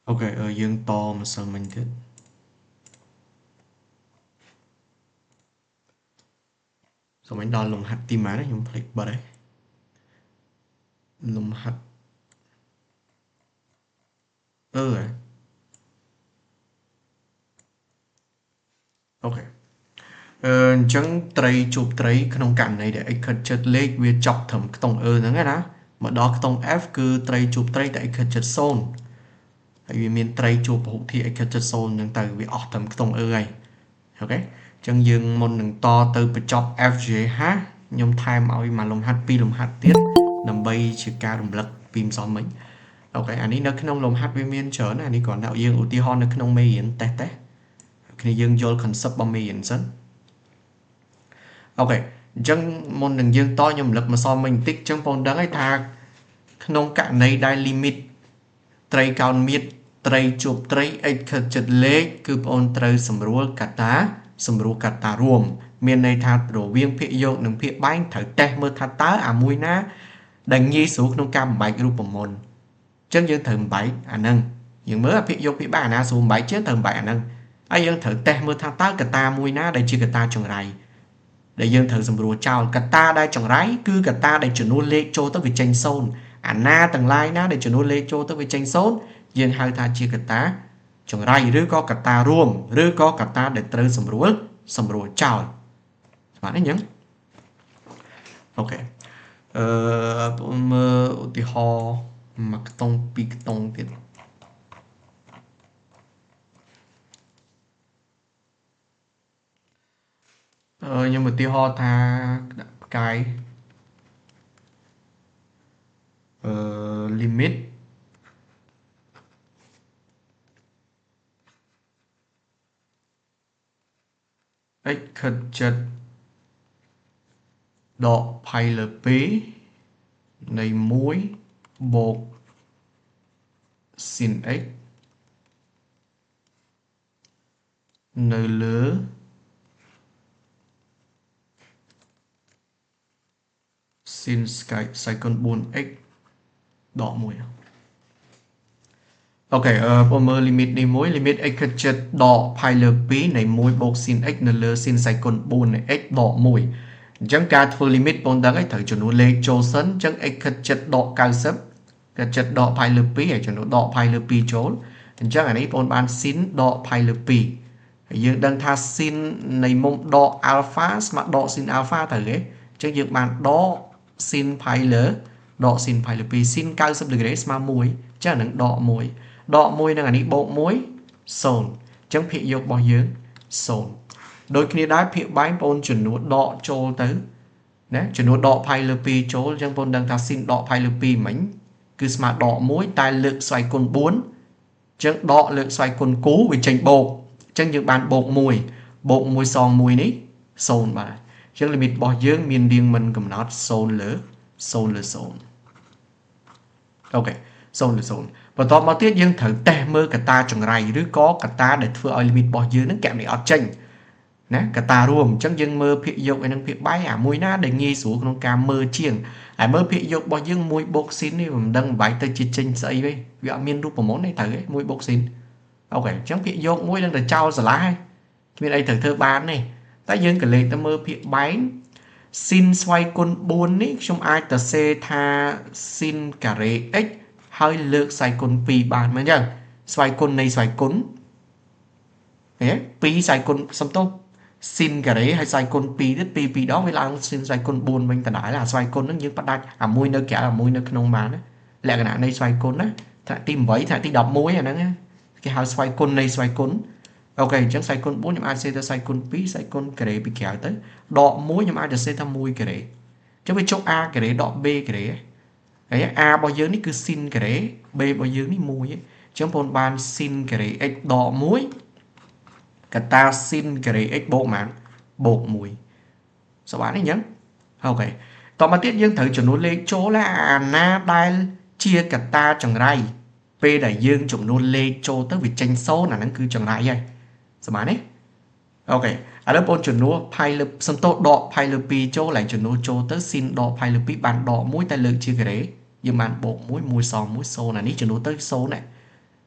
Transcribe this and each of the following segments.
Ok, dương to mà sao mình thích. Rồi mình đo lồng hạt tim má đấy, nhưng phải bật đấy. Lồng hạt. À. Ok. អញ្ចឹងត្រីជួបត្រីក្នុងករណីដែល x ខិតជិតលេខវាចប់ត្រឹមខ្ទង់ ហ្នឹងណាមកដល់ខ្ទង់ f គឺត្រីជួបត្រីតែ x ខិតជិត0ហើយវាមានត្រីជួបពហុធាតុ x ខិតជិត0ហ្នឹងទៅវាអស់ត្រឹមខ្ទង់ ហើយអូខេអញ្ចឹងយើងមុននឹងតទៅបញ្ចប់ f ជាហាខ្ញុំថែមឲ្យមួយលំហាត់ពីរលំហាត់ទៀតដើម្បីជាការរំលឹកពីម្សិលមិញអូខេអានេះនៅក្នុងលំហាត់វាមានច្រើនអានេះគ្រាន់តែយើងឧទាហរណ៍នៅក្នុងមេរៀនតេស្តគ្នាយើងយល់ concept របស់មេរៀនសិនអូខេអញ្ចឹងមុននឹងយើងតខ្ញុំរំលឹកម្សិលមិញបន្តិចអញ្ចឹងបងដឹងហើយថាក្នុងករណីដែល limit ត្រីកោណមៀតត្រីជួបត្រី x ខិតជិតលេខគឺបងអូនត្រូវសម្រួលកត្តារួមមានន័យថារវាងភាគយកនិងភាគបែងត្រូវតេស្តមើលថាតើអាមួយណាដែលងាយស្រួលក្នុងការបំបែករូបមន្តអញ្ចឹងយើងត្រូវបំបែកអាហ្នឹងយើងមើលភាគយកភាគបែកអាណាស្រួលបំបែកជាងត្រូវបំបែកអាហ្នឹងហើយយើងត្រូវតេស្តមើលថាតើកត្តាមួយណាដែលជាកត្តាចង្រៃដែលយើងត្រូវសម្រួលចោលកត្តាដែលចង្រៃគឺកត្តាដែលចំនួនលេខចូលទៅវាចេញ0អាណាទាំងឡាយណាដែលចំនួនលេខចូលទៅវាចេញ0យើងហៅថាជាកត្តាចង្រៃឬក៏កត្តារួមឬក៏កត្តាដែលត្រូវសម្រួលចោលបាទអញ្ចឹងអូខេបងមើលឧទាហរណ៍មួយខ្ទង់ពីរខ្ទង់ទៀតខ្ញុំឧទាហរណ៍ថាផ្កាយlimit x ខិតជិតដក pi លើ2នៃ1បូក sin x នៅលើ sin សាយកុន 4x ដក1អូខេបងមើល limit នេះមួយ limit x ខិតជិតដក pi លើ2នៃ1បូក sin x នៅលើ sin សាយកុន 4 នៃ x ដក1អញ្ចឹងការធ្វើ limit បងដឹងហើយត្រូវចំនួនលេខចូលសិនអញ្ចឹង x ខិតជិតដក90ខិតជិតដក pi លើ2ហើយចំនួនដក pi លើ2ចូលអញ្ចឹងអានេះបងបាន sin ដក pi លើ2ហើយយើងដឹងថា sin នៃមុំដក alpha ស្មើដក sin alpha ទៅទេអញ្ចឹងយើងបានដក sin pi លើដក sin pi លើ2 sin 90 degree ស្មើ1អញ្ចឹងនឹងដក1ដក1នឹងអានេះបូក1 0អញ្ចឹងភាគយករបស់យើង0ដូចគ្នាដែរភាគបែងបងចំនួនដកចូលទៅណាចំនួនដក pi លើ2ចូលអញ្ចឹងបងដឹងថា sin ដក pi លើ2មិញគឺស្មើដក1តែលើកស្វ័យគុណ4អញ្ចឹងដកលើកស្វ័យគុណគូវាចេញបូកអញ្ចឹងយើងបានបូក1បូក1សង1នេះ0បាទអញ្ចឹង limit របស់យើងមានរៀងមិនកំណត់0លើ0អូខេ0លើ0បន្ទាប់មកទៀតយើងត្រូវតេស្តមើលកត្តាចង្រៃឬក៏កត្តាដែលធ្វើឲ្យ limit របស់យើងនឹងកែនេះអត់ចេញណាកត្តារួមអញ្ចឹងយើងមើលភាគយកឯនឹងភាគបែកអាមួយណាដែលងាយស្រួលក្នុងការមើលជាងហើយមើលភាគយករបស់យើង1បូក sin នេះមិនដឹងបែកទៅជាចេញស្អីទេវាអត់មានរូបមន្តទេត្រូវទេ1បូក sin អូខេអញ្ចឹងភាគយកមួយនឹងទៅចោលស្រឡះហើយគ្មានអីត្រូវធ្វើបានទេតែយើងក៏លេខទៅមើលភាគបែក sin ស្វ័យគុណ4នេះខ្ញុំអាចទៅសេថា sin ការ៉េ x ហើយលើកស្វ័យគុណ2បានមែនអញ្ចឹងស្វ័យគុណនៃស្វ័យគុណ2ស្វ័យគុណសំទោស sin ការ៉េហើយស្វ័យគុណ2ទៀត2ដងវាឡើង sin ស្វ័យគុណ4វិញដដែលអាស្វ័យគុណហ្នឹងយើងផ្ដាច់អាមួយនៅក្រៅអាមួយនៅក្នុងបានណាលក្ខណៈនៃស្វ័យគុណណាថ្នាក់ទី8ថ្នាក់ទី11អាហ្នឹងគេហៅស្វ័យគុណនៃស្វ័យគុណអូខេអញ្ចឹងស្វ័យគុណ4ខ្ញុំអាចសេទៅស្វ័យគុណ2ស្វ័យគុណការ៉េពីក្រៅទៅដក1ខ្ញុំអាចទៅសេថា1ការ៉េអញ្ចឹងវាចុះ a ការ៉េដក b ការ៉េហើយ a របស់យើងនេះគឺ sin ការ៉េ b របស់យើងនេះ1អញ្ចឹងបងបាន sin ការ៉េ x ដក1កត្តា sin ការ៉េ x បូកប៉ុន្មានបូក1សម្រាប់នេះអញ្ចឹងអូខេតមកទៀតយើងត្រូវចំនួនលេខចូលអាណាដែលជាកត្តាចង្រៃពេលដែលយើងចំនួនលេខចូលទៅវាចេញ0អាហ្នឹងគឺចង្រៃហើយសម្រាប់នេះអូខេឥឡូវបងចំនួន pi លើសំទោសដក pi លើ2ចូលឡើងចំនួនចូលទៅ sin ដក pi លើ2បានដក1តែលើកជាការ៉េយើងបានបូក1 1សង1 0អានេះចំនួនទៅ0ណា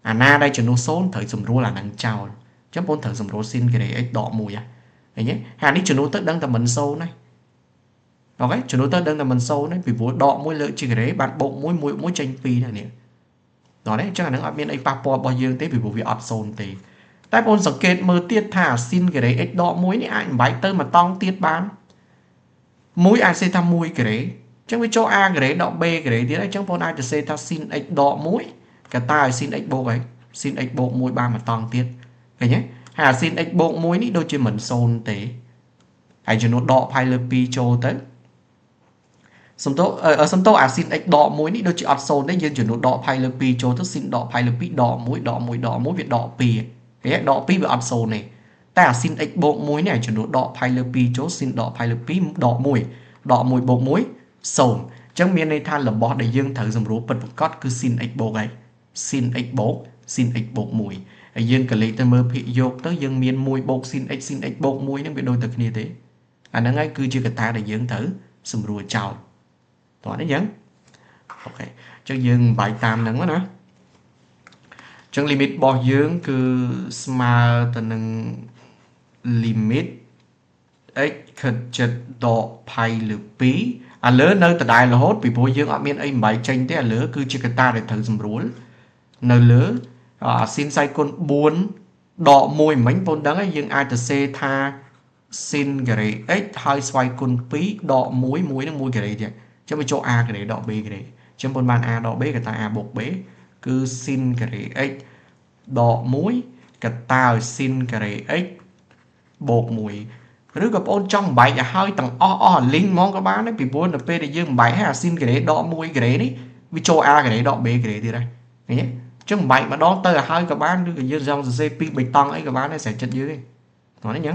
អាណាដែលចំនួន0ត្រូវសម្រួលអានឹងចោលអញ្ចឹងបងត្រូវសម្រួល sin ក្រេ x ដក1ឃើញទេហើយនេះចំនួនទៅដឹងតែមិន0ណាអូខេចំនួនទៅដឹងតែមិន0ទេពីព្រោះដក1លើកជាក្រេបានបូក1 1ចេញ2ណានេះដល់នេះអញ្ចឹងអានឹងអត់មានអីប៉ះពាល់របស់យើងទេពីព្រោះវាអត់0ទេតែបងសង្កេតមើលទៀតថា sin ក្រេ x ដក1នេះអាចបំបែកទៅមួយតង់ទៀតបាន1អាចសេថា1ក្រេអញ្ចឹងវាចូល a ក្រេដក b ក្រេទៀតហើយអញ្ចឹងបងអាចទៅសេថា sin x ដក1កតាឲ្យ sin x បូកអី sin x បូក1បានមួយតង់ទៀតឃើញទេហើយអា sin x បូក1នេះដូចជាមិន0ទេហើយចំនួនដកផាយលើ2ចូលទៅសំទោអា sin x ដក1នេះដូចជាអត់0ទេយើងចំនួនដកផាយលើ2ចូលទៅ sin ដកផាយលើ2ដក1ដក1ដក1វាដក2ឃើញទេដក2វាអត់0ទេតែអា sin x បូក1នេះចំនួនដកផាយលើ2ចូល sin ដកផាយលើ2ដក1ដក1បូក1 0អញ្ចឹងមានន័យថារបស់ដែលយើងត្រូវសម្រួលពិតប្រាកដគឺ sin x បូកហើយ sin x បូក sin x បូក1ហើយយើងក៏លេខទៅមើលភាគយកទៅយើងមាន1បូក sin x sin x បូក1ហ្នឹងវាដូចតែគ្នាទេអាហ្នឹងហើយគឺជាកត្តាដែលយើងត្រូវសម្រួលចោលតោះនេះអញ្ចឹងអូខេអញ្ចឹងយើងបាយតាមហ្នឹងណាអញ្ចឹង limit របស់យើងគឺស្មើទៅនឹង limit x ខិតចិត្តដកផៃលើ2ឥឡូវនៅដដែលរហូតពីព្រោះយើងអត់មានអីបំបែកចេញទេឥឡូវគឺជាកត្តាដែលត្រូវសម្រួលនៅលើsin សាយគុណ4ដក1មិញបងដឹងហើយយើងអាចទៅសេថា sin ការ៉េ x ហើយស្វ័យគុណ2ដក1 1នឹង1ការ៉េទៀតអញ្ចឹងវាចូល a ការ៉េដក b ការ៉េអញ្ចឹងបងបាន a ដក b កតា a បូក b គឺ sin ការ៉េ x ដក1កតាឲ្យ sin ការ៉េ x បូក1ឬក៏បងអូនចង់បំបែកឲ្យហើយទាំងអស់លីងហ្មងក៏បានដែរពីព្រោះនៅពេលដែលយើងបំបែកឲ្យអា sin ការ៉េដក1ការ៉េនេះវាចូល a ការ៉េដក b ការ៉េទៀតហើយឃើញទេចឹងបំបែកម្ដងទៅឲ្យហើយក៏បានឬក៏យើងចង់សរសេរ2 3តង់អីក៏បានដែរស្រេចចិត្តយើងទេហ្នឹងអញ្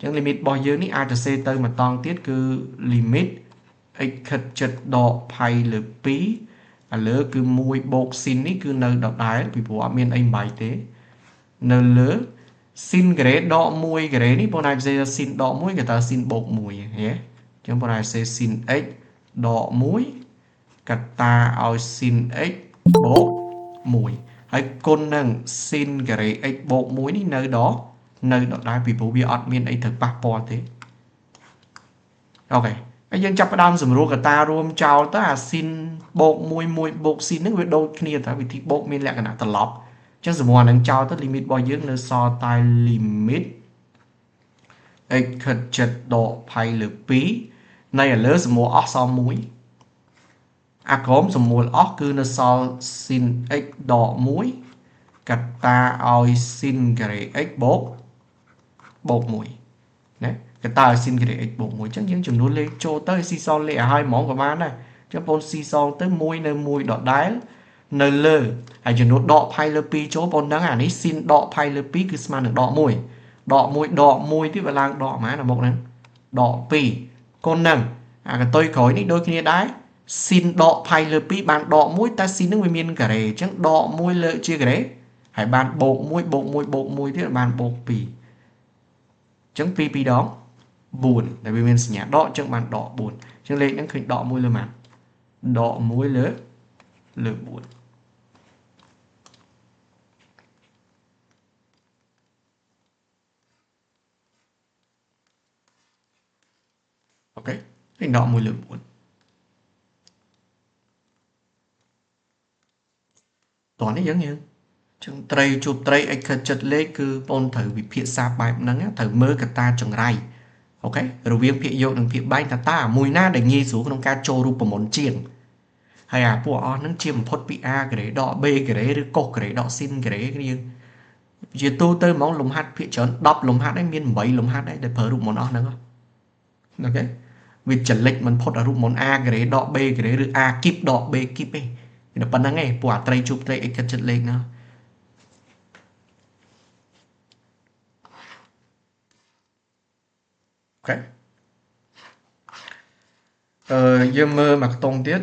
ចឹង limit របស់យើងនេះអាចសរសេរទៅមួយតង់ទៀតគឺ limit x ខិតចិត្តដកផៃលើ2ឥឡូវគឺ1បូក sin នេះគឺនៅដដែលពីព្រោះអត់មានអីបំបែកទេនៅលើ sin ការ៉េដក1ការ៉េនេះបងអាចសរសេរ sin ដក1គេថា sin បូក1ហ៎អញ្ចឹងបងអាចសរសេរ sin x ដក1កតាឲ្យ sin x បូក1ហើយគុណនឹង sin ការ៉េ x បូក1នេះនៅដដែលពីព្រោះវាអត់មានអីត្រូវប៉ះពាល់ទេអូខេហើយយើងចាប់ផ្ដើមសម្រួលកតារួមចោលទៅអា sin បូក1 1បូក sin ហ្នឹងវាដូចគ្នាតែវិធីបូកមានលក្ខណៈត្រឡប់អញ្ចឹងសម្រួលអានឹងចោលទៅ limit របស់យើងនៅសល់តែ limit x ខិតចិត្តដកផៃលើ2នៃឥឡូវសម្រួលអស់សល់1អាក្រមសម្រួលអស់គឺនៅសល់ sin x ដក1កតាឲ្យ sin ការ៉េ x បូក1ណាកតាឲ្យ sin ការ៉េ x បូក1អញ្ចឹងយើងចំនួនលេខចូលទៅស៊ីសងលេខឲ្យហ្មងក៏បានដែរអញ្ចឹងបងស៊ីសងទៅ1នៅ1ដដែលនៅលើហើយចំនួនដកផៃលើ2ចូលបងដឹងអានេះ sin ដកផៃលើ2គឺស្មើនឹងដក1ដក1ទៀតវាឡើងដកប៉ុន្មានអាមុខហ្នឹងដក2គុណនឹងអាកតុយក្រោយនេះដូចគ្នាដែរ sin ដកផៃលើ2បានដក1តែ sin ហ្នឹងវាមានការ៉េអញ្ចឹងដក1លើកជាការ៉េហើយបានបូក1បូក1បូក1ទៀតបានបូក2អញ្ចឹង2 2ដង4ដែលវាមានសញ្ញាដកអញ្ចឹងបានដក4អញ្ចឹងលេខហ្នឹងឃើញដក1លើម៉ានដក1លើ4អូខេឃើញដក1លើ4តោះនេះយើងចឹងត្រីជួបត្រី x ខិតចិត្តលេខគឺបងត្រូវវិភាគសាស្ត្របែបហ្នឹងត្រូវមើលកត្តាចង្រៃអូខេរវាងភាគយកនិងភាគបែកតើមួយណាដែលងាយស្រួលក្នុងការចូលរូបមន្តជាងហើយអាពួកអស់ហ្នឹងជាបំផុតពី a ការ៉េដក b ការ៉េឬកុសការ៉េដក sin ការ៉េគ្នាជាទូទៅហ្មងលំហាត់ភាគច្រើន10លំហាត់ហើយមាន8លំហាត់ហើយដែលប្រើរូបមន្តអស់ហ្នឹងអូខេវាចលិចមិនផុតរូបមន្ត a ការ៉េដក b ការ៉េឬ a គីបដក b គីបទេតែប៉ុណ្្នឹងឯងពួកអាត្រីជួបត្រី x ខិតចិត្តលេខណាអូខេយើងមើលមកខ្ទង់ទៀត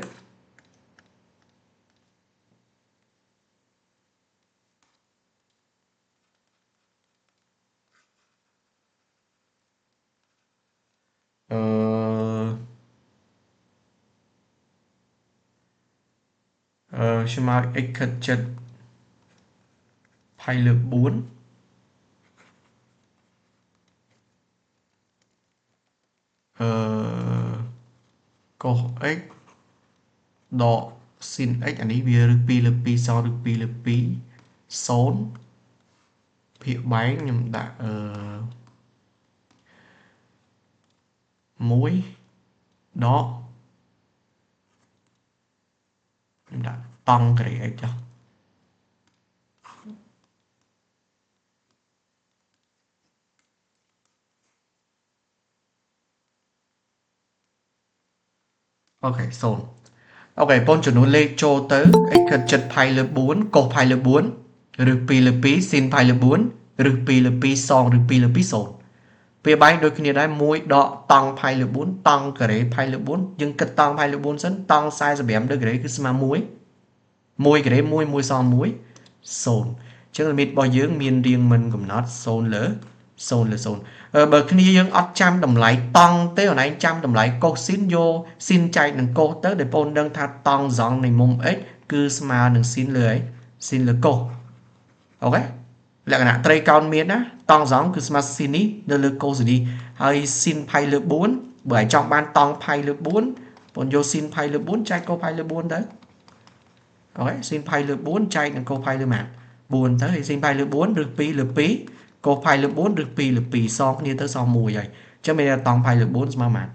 ស្មើ x ខិតចិត្ត phai lược 4 cos x đọ sin x anh ấy bia lực pi so lực pi 0 ភាគបែងខ្ញុំដាក់1ដកខ្ញុំដាក់តង់ក្រេ x ចុះអូខេ0អូខេបងចំនួនលេខចូលទៅ x គិតចិត្តផៃលើ4កុសផៃលើ4ឬ2លើ2ស៊ីនផៃលើ4ឬ2លើ2សងឬ2លើ2 0ពេលបែងដូចគ្នាដែរ1ដកតង់ផៃលើ4តង់ការ៉េផៃលើ4យើងគិតតង់ផៃលើ4សិនតង់45ដឺក្រេគឺស្មើ1 1ការ៉េ1 1សង1 0អញ្ចឹង limit របស់យើងមានរៀងមិនកំណត់0លើ0បើគ្នាយើងអត់ចាំតម្លៃតង់ទេអូនឯងចាំតម្លៃកុសស៊ីនយកស៊ីនចែកនឹងកុសទៅđểបងដឹងថាតង់សងនៃមុំ x គឺស្មើនឹងស៊ីនលើអីស៊ីនលើកុសអូខេលក្ខណៈត្រីកោណមានណាតង់សងគឺស្មើស៊ីននេះនៅលើកុសនេះហើយស៊ីនផៃលើ4បើឲ្យចង់បានតង់ផៃលើ4បងយកស៊ីនផៃលើ4ចែកកុសផៃលើ4ទៅអូខេស៊ីនផៃលើ4ចែកនឹងកុសផៃលើម៉ាន4ទៅហើយស៊ីនផៃលើ4ឬ2លើ2កុសផៃលើ4ឬ2លើ2សងគ្នាទៅសង1ហើយអញ្ចឹងមានតង់ផៃលើ4ស្មើម៉ាន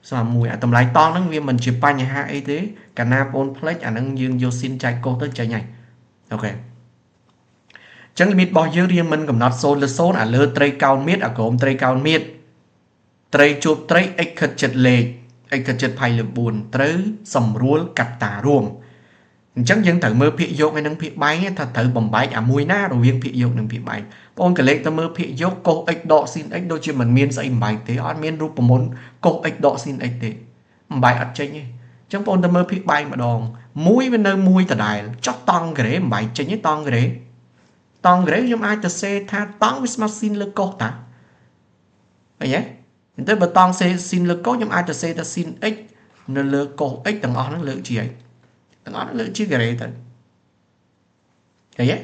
ស្មើ1អាតម្លៃតង់ហ្នឹងវាមិនជាបញ្ហាអីទេកាលណាបងផ្លេចអាហ្នឹងយើងយកស៊ីនចែកកុសទៅចេញហើយអូខេចឹង limit របស់យើងរៀងមិនកំណត់0លើ0អាលើត្រីកោណមៀតអាក្រោមត្រីកោណមៀតត្រីជួបត្រី x ខិតចិត្តលេខ x ខិតចិត្តផៃលើ4ត្រូវសម្រួលកត្តារួមអញ្ចឹងយើងត្រូវមើលភាគយកហើយនឹងភាគបែងថាត្រូវបំបែកអាមួយណារវាងភាគយកនិងភាគបែងបងកលេចទៅមើលភាគយកកុស x ដកស៊ីន x ដូចជាមិនមានស្អីបំបែកទេអត់មានរូបមន្តកុស x ដកស៊ីន x ទេបំបែកអត់ចេញទេអញ្ចឹងបងទៅមើលភាគបែងម្ដងមួយវានៅមួយដដែលចុះតង់ការ៉េបំបែកចេញទេតង់ការ៉េខ្ញុំអាចទៅសេថាតង់វាស្មើស៊ីនលើកុសតាអីហ៎អញ្ចឹងបើតង់សេស៊ីនលើកុសខ្ញុំអាចទៅសេថាស៊ីន x នៅលើកុស x ទាំងអស់ហ្នឹងលើកជាអីទាំងអស់ហ្នឹងលើកជាការ៉េទៅឃើញទេ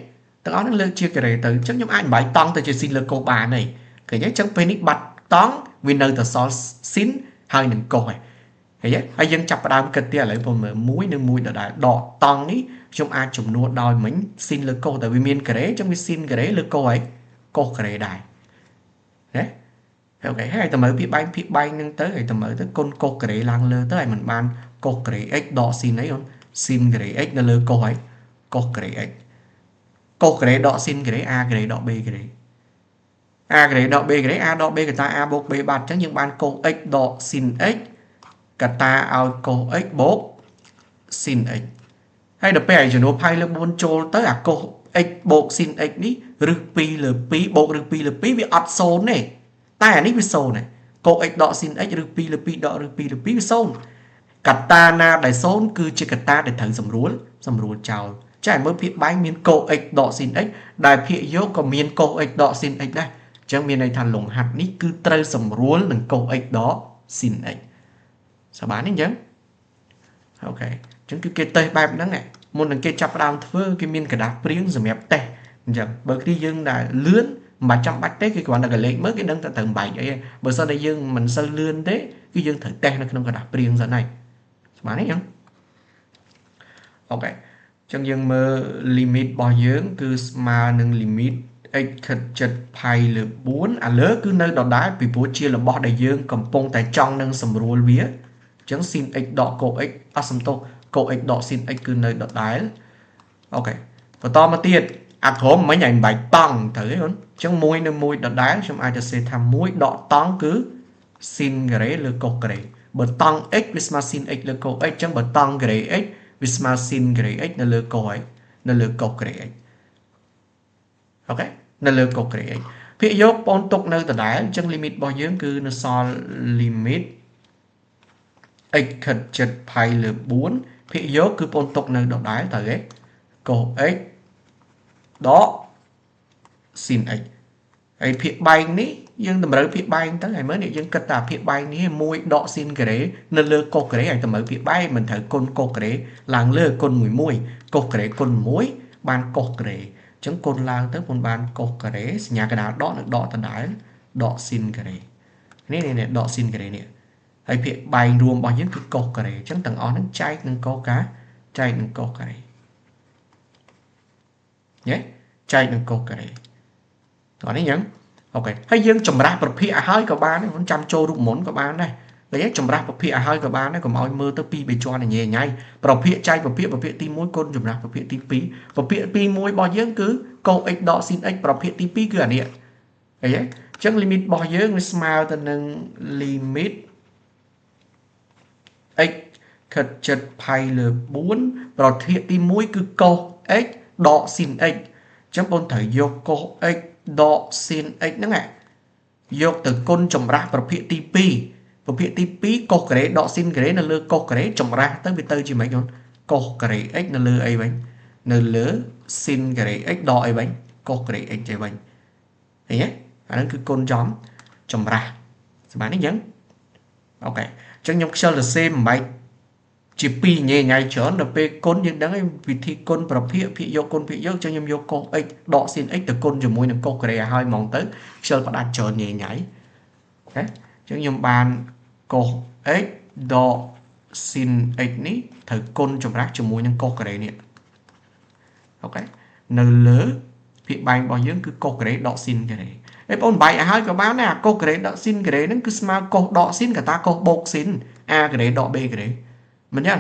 ទាំងអស់ហ្នឹងលើកជាការ៉េទៅអញ្ចឹងខ្ញុំអាចបំបែកតង់ទៅជាស៊ីនលើកុសបានហើយឃើញទេអញ្ចឹងពេលនេះបាត់តង់វានៅតែសល់ស៊ីនហើយនឹងកុសហើយឃើញទេហើយយើងចាប់ផ្ដើមគិតទៀតឥឡូវผมមើល1និង1ដដែលដកតង់នេះខ្ញុំអាចចំនួនដោយមិញស៊ីនលើកុសតែវាមានការ៉េអញ្ចឹងវាស៊ីនការ៉េលើកុសហើយកុសការ៉េដែរណាអូខេហើយតើមើលភាគបែងហ្នឹងទៅហើយតើមើលទៅគុណកុសការ៉េឡើងលើទៅហើយមិនបានកុសការ៉េ x ដកស៊ីនអីអូនស៊ីនការ៉េ x នៅលើកុសហើយកុសការ៉េ x កុសការ៉េដកស៊ីនការ៉េ a ការ៉េដក b ការ៉េ a ការ៉េដក b ការ៉េ a ដក b កតា a បូក b បាត់អញ្ចឹងយើងបានកុស x ដកស៊ីន x កតាឲ្យកុស x បូកស៊ីន x ហើយដល់ពេលឲ្យចំនួនផៃលើ4ចូលទៅអាកុស x បូកស៊ីន x នេះរឹស2លើ2បូករឹស2លើ2វាអត់0ទេតែអានេះវា0ហើយកុស x ដកស៊ីន x ឬ2លើ2ដករឹស2លើ2វា0កតាណាដែល0គឺជាកតាដែលត្រូវសម្រួលចោលចា៎មើលភាគបែងមានកុស x ដកស៊ីន x ដែលភាគយកក៏មានកុស x ដកស៊ីន x ដែរអញ្ចឹងមានន័យថាលំហាត់នេះគឺត្រូវសម្រួលនឹងកុស x ដកស៊ីន x សប្បាយទេអញ្ចឹងអូខេអញ្ចឹងគឺគេតេស្តបែបហ្នឹងមុននឹងគេចាប់ផ្ដើមធ្វើគេមានកระดาษព្រៀងសម្រាប់តេស្តអញ្ចឹងបើគ្នាយើងដែលលឿនមិនចាំបាច់ទេគេគ្រាន់តែកលេចមើលគេដឹងតែត្រូវបែកអីបើសិនតែយើងមិនសូវលឿនទេគឺយើងត្រូវតេស្តនៅក្នុងกระดาษព្រៀងសិនហើយស្មានទេអញ្ចឹងអូខេអញ្ចឹងយើងមើល limit របស់យើងគឺស្មើនឹង limit x ខិតចិត្តផៃលើ4ឥឡូវគឺនៅដដែលពីព្រោះជារបស់ដែលយើងកំពុងតែចង់នឹងសម្រួលវាអញ្ចឹង sin x ដក cos x អត់សំទោស cos x ដក sin x គឺនៅដដែលអូខេបន្តមកទៀតអាក្រមមិញឲ្យបែកតង់ត្រូវទេអូនអញ្ចឹង1នៅ1ដដែលខ្ញុំអាចទៅសេថា1ដកតង់គឺ sin ការ៉េលើ cos ការ៉េបើតង់ x វាស្មើ sin x លើ cos x អញ្ចឹងបើតង់ការ៉េ x វាស្មើ sin ការ៉េ x នៅលើ cos x នៅលើ cos ការ៉េ x អូខេនៅលើ cos ការ៉េ x ភាគយកបងទុកនៅដដែលអញ្ចឹង limit របស់យើងគឺនៅសល់ limit x ខិតចិត្តផៃលើ4ភាគយកគឺបងទុកនៅដដែលតើទេ cos x ដក sin x ហើយភាគបែងនេះយើងតម្រូវភាគបែងទៅហើយមើលនេះយើងគិតថាភាគបែងនេះ1ដក sin ការ៉េនៅលើ cos ការ៉េហើយតម្រូវភាគបែងមិនត្រូវគុណ cos ការ៉េឡើងលើគុណ1 cos ការ៉េគុណ1បាន cos ការ៉េ chẳng côn lang tới con bàn cột cà rế nhà cái nào đọ được đọ tận đáy đọ xin cà rế này đọ xin cà rế nè hay việc bài rùm bao nhiêu cái cột cà rế chẳng tầng ó nó chay nâng câu cá chay nâng câu cà rế nhé chay nâng câu cà rế đó đấy nhá ok hay dương chồng ra bậc phi hơi của bạn này muốn chăm trâu rụng món của bạn này đấy chồng ra bậc phi hơi của bạn này còn mọi mơ tới pi bị cho này nhẹ nhảy bậc phi chay bậc phi tim mũi côn chồng ra bậc phi tim pí bậc phi mũi bao nhiêu cứ câu x đọ xin x bậc phi tim pí cứ ở đây đấy chẳng limit bao nhiêu người smile tên nâng limit x khật chật pi là 4 bậc phi tim mũi cứ câu x đọ xin x chẳng bọn thầy vô câu x đọ xin x nữa nèយកទៅគុណចម្រាស់ប្រភេទទី2ប្រភេទទី2កុសការ៉េដកស៊ីនការ៉េនៅលើកុសការ៉េចម្រាស់ទៅវាទៅជាម៉េចបងកុសការ៉េ x នៅលើអីវិញនៅលើស៊ីនការ៉េ x ដកអីវិញកុសការ៉េ x អីវិញឃើញទេអាហ្នឹងគឺគុណចម្រាស់សម្រាប់នេះអញ្ចឹងអូខេអញ្ចឹងខ្ញុំខ្ជិលទៅសេមិនបាច់ជា2ញ៉ៃច្រើនដល់ពេលគុណយើងដឹងហើយវិធីគុណប្រភេទភាគយកគុណភាគយកចឹងខ្ញុំយកកុស x ដកស៊ីន x ទៅគុណជាមួយនឹងកុសការ៉េឲ្យហើយហ្មងទៅខ្ជិលផ្ដាច់ច្រើនញ៉ៃអូខេអញ្ចឹងខ្ញុំបានកុស x ដកស៊ីន x នេះត្រូវគុណចម្រាស់ជាមួយនឹងកុសការ៉េនេះអូខេនៅលើភាគបែងរបស់យើងគឺកុសការ៉េដកស៊ីនការ៉េហើយបងបាយឲ្យហើយក៏បានដែរអាកុសការ៉េដកស៊ីនការ៉េហ្នឹងគឺស្មើកុសដកស៊ីនកតាកុសបូកស៊ីន a ការ៉េដក b ការ៉េមិនចឹង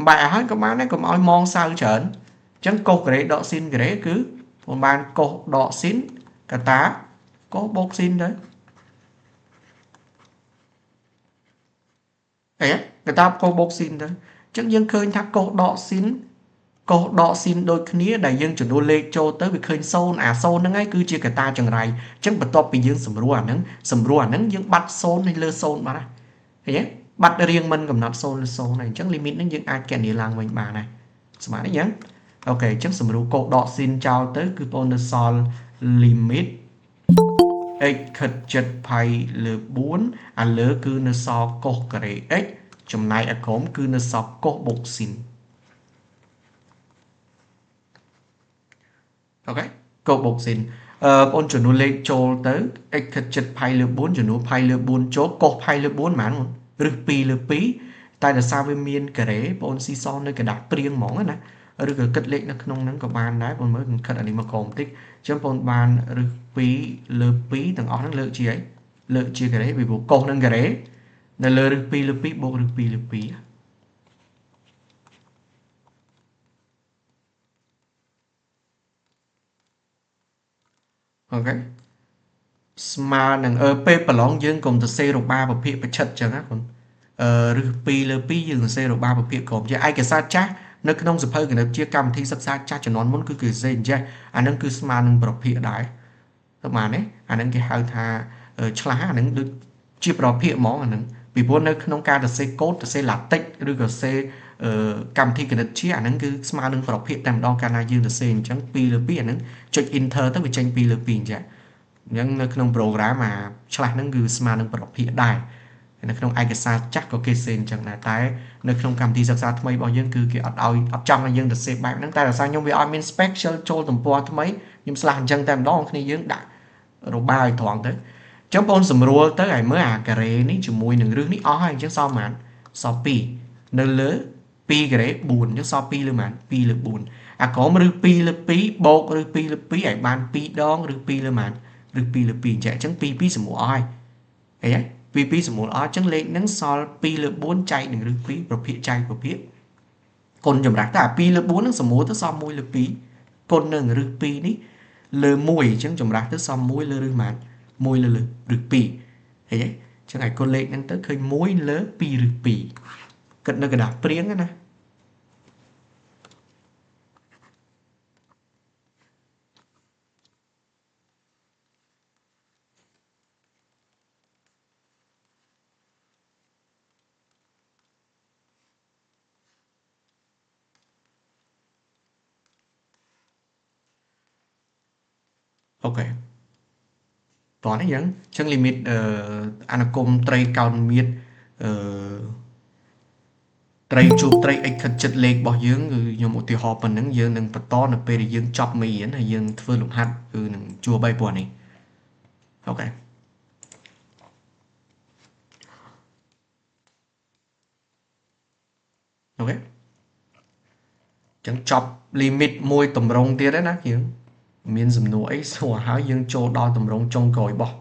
បែរហើយក៏បានដែរកុំឲ្យมองសៅច្រើនអញ្ចឹងកុសការ៉េដកស៊ីនការ៉េគឺបងបានកុសដកស៊ីនកតាកុសបូកស៊ីនទៅអីកតាកុសបូកស៊ីនទៅអញ្ចឹងយើងឃើញថាកុសដកស៊ីនដូចគ្នាដែលយើងចំនួនលេខចូលទៅវាឃើញ0អា0ហ្នឹងឯងគឺជាកតាចង្រៃអញ្ចឹងបន្ទាប់ពីយើងសម្រួលអាហ្នឹងយើងបាត់0នៅលើ0បាត់ហើយឃើញទេបាត់រៀងមិនកំណត់0ឬ0ហើយអញ្ចឹង limit ហ្នឹងយើងអាចកណនីឡើងវិញបានដែរស្មើនេះអញ្ចឹងអូខេអញ្ចឹងសម្រួលកុសដកស៊ីនចោលទៅគឺបងនៅសល់ limit x ខិត7 pi លើ4អាលើគឺនៅសល់កុសការ៉េ x ចំណែកអាក្រោមគឺនៅសល់កុសបូកស៊ីនអូខេកុសបូកស៊ីនបងចំនួនលេខចូលទៅ x ខិត7 pi លើ4ចំនួន pi លើ4ចូលកុស pi លើ4ហ្មងឬ2លើ2តែដោយសារវាមានការ៉េបងស៊ីសនៅกระดาษព្រៀងហ្មងណាឬក៏គិតលេខនៅក្នុងហ្នឹងក៏បានដែរបងមើលគិតអានេះមកក្រោមបន្តិចអញ្ចឹងបងបានឬ2លើ2ទាំងអស់ហ្នឹងលើកជាអីលើកជាការ៉េពីព្រោះកុសនឹងការ៉េនៅលើឬ2លើ2បូកឬ2លើ2អូខេស្មើនឹងពេលប្រឡងយើងកុំទៅសេរបាប្រភេទប្រឆិតអញ្ចឹងណាបងឬ2លើ2យើងសរសេររបាប្រភេទក្រុមជាឯកសារចាស់នៅក្នុងសភៅគណិតជាកម្មវិធីសិក្សាចាស់ជំនាន់មុនគឺគេសរសេរអញ្ចេះអានឹងគឺស្មើនឹងប្រភេទដែរទៅបានទេអានឹងគេហៅថាឆ្លាស់អានឹងដូចជាប្រភេទហ្មងអានឹងពីព្រោះនៅក្នុងការសរសេរកូដសរសេរ LaTeX ឬក៏សរសេរកម្មវិធីគណិតជាអានឹងគឺស្មើនឹងប្រភេទតែម្ដងកាលណាយើងសរសេរអញ្ចឹង2លើ2អានឹងចុច enter ទៅវាចេញ2លើ2អញ្ចឹងនៅក្នុង program អាឆ្លាស់ហ្នឹងគឺស្មើនឹងប្រភេទដែរនៅក្នុងឯកសារចាស់ក៏គេសេអញ្ចឹងដែរតែនៅក្នុងកម្មវិធីសិក្សាថ្មីរបស់យើងគឺគេអត់ចង់ឲ្យយើងទៅសេបែបហ្នឹងតែដោយសារខ្ញុំវាអត់មាន special ចូលទំព័រថ្មីខ្ញុំឆ្លាស់អញ្ចឹងតែម្ដងគ្នាយើងដាក់របាយត្រង់ទៅអញ្ចឹងបងសម្រួលទៅឲ្យមើលអាការ៉េនេះជាមួយនឹងរឿងនេះអស់ហើយអញ្ចឹងសល់ប៉ុន្មានសល់2នៅលើ2ការ៉េ4អញ្ចឹងសល់2លើប៉ុន្មាន2លើ4អាក្រោមឬ2លើ2បូកឬ2លើ2ឲ្យបាន2ដងឬ2លើប៉ុន្មានឬ2លើ2អញ្ចឹង2 2សម្រួលអស់ហើយឃើញទេ2 2សម្រួលអស់អញ្ចឹងលេខហ្នឹងសល់2លើ4ចែកនឹងឬ2ប្រភេទចែកប្រភេទគុណចម្រាស់តែអា2លើ4ហ្នឹងសម្រួលទៅសល់1លើ2គុណនឹងឬ2នេះលើ1អញ្ចឹងចម្រាស់ទៅសល់1លើឬប៉ុន្មាន1លើឬ2ឃើញទេអញ្ចឹងឲ្យគុណលេខហ្នឹងទៅឃើញ1លើ2ឬ2គិតនៅกระดาษព្រៀងណាអូខេតោះនេះអញ្ចឹង limit អនុគមត្រីកោណមៀត ត្រីជួបត្រី x ខិតចិត្តលេខរបស់យើងគឺខ្ញុំឧទាហរណ៍ប៉ុណ្ណឹងយើងនឹងបន្តនៅពេលដែលយើងចប់មេរៀនហើយយើងធ្វើលំហាត់គឺនឹងជួប3ព្រោះនេះអូខេអូខេចឹងចប់ limit មួយតម្រងទៀតហើយណាយើងមានសំណួរអីសួរហើយយើងចូលដល់តម្រងចុងក្រោយរបស់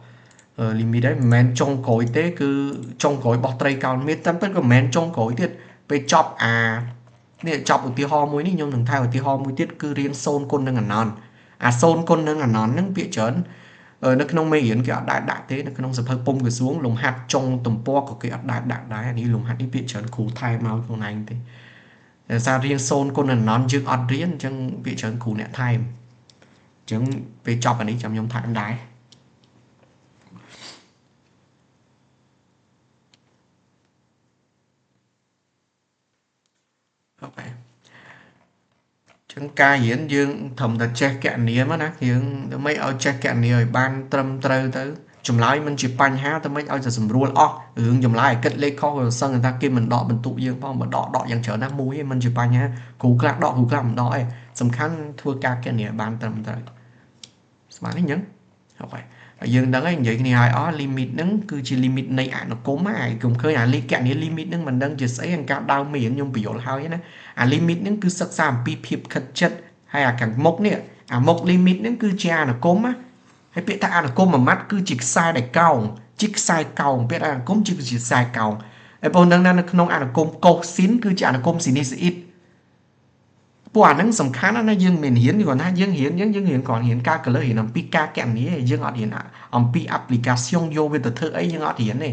limit ហ្នឹងមិនមែនចុងក្រោយទេគឺចុងក្រោយរបស់ត្រីកោណមាសតាមពិតក៏មិនមែនចុងក្រោយទៀតពេលចប់នេះចប់ឧទាហរណ៍មួយនេះខ្ញុំនឹងថែឧទាហរណ៍មួយទៀតគឺរៀន0គុណនឹងអាណន់អា0គុណនឹងអាណន់ហ្នឹងពាក្យច្រើននៅក្នុងមេរៀនគេអត់ដែលដាក់ទេនៅក្នុងសភៅពុំក្រសួងលំហាត់ចុងទំព័រក៏គេអត់ដែលដាក់ដែរនេះលំហាត់នេះពាក្យច្រើនគ្រូថែមកខ្លួនឯងទេដោយសាររៀន0គុណអាណន់យើងអត់រៀនអញ្ចឹងពាក្យច្រើនគ្រូអ្នកថែមអញ្ចឹងពេលចប់អានេះចាំខ្ញុំថែមដែរអូខេចឹងការរៀនយើងត្រឹមតែចេះកណនាមកណាយើងដើម្បីឲ្យចេះកណនាឲ្យបានត្រឹមត្រូវទៅចម្លើយមិនជាបញ្ហាតែមិនឲ្យតែស្រួលអស់រឿងចម្លើយឲ្យគិតលេខខុសក៏សឹងថាគេមិនដកបន្ទុកយើងផងបើដកយ៉ាងច្រើនណាស់មួយឯងមិនជាបញ្ហាគ្រូខ្លះដកគ្រូខ្លះមិនដកឯងសំខាន់ធ្វើការកណនាបានត្រឹមត្រូវស្មានទេអញ្ចឹងអូខេហើយយើងដឹងហើយនិយាយគ្នាឲ្យអស់ limit ហ្នឹងគឺជា limit នៃអនុគមហើយកុំឃើញអាលេខកណនា limit ហ្នឹងមិនដឹងជាស្អីអង្ការដើមមេរៀនខ្ញុំបញ្យល់ហើយណាអា limit ហ្នឹងគឺសិក្សាអំពីភាពខិតជិតហើយអាខាងមុខនេះអាមុខ limit ហ្នឹងគឺជាអនុគមណាហើយពាក្យថាអនុគមមួយម៉ាត់គឺជាខ្សែដែលកោងជាខ្សែកោងពាក្យអនុគមជាខ្សែកោងហើយបងដឹងថានៅក្នុងអនុគមកុសស៊ីនគឺជាអនុគមស៊ីនីសអ៊ីតពួកអាហ្នឹងសំខាន់ណាស់យើងមិនរៀនគាត់ថាយើងរៀនគ្រាន់រៀនការកលឹះរៀនអំពីការកណនាយើងអត់រៀនអំពី application យកវាទៅធ្វើអីយើងអត់រៀនទេ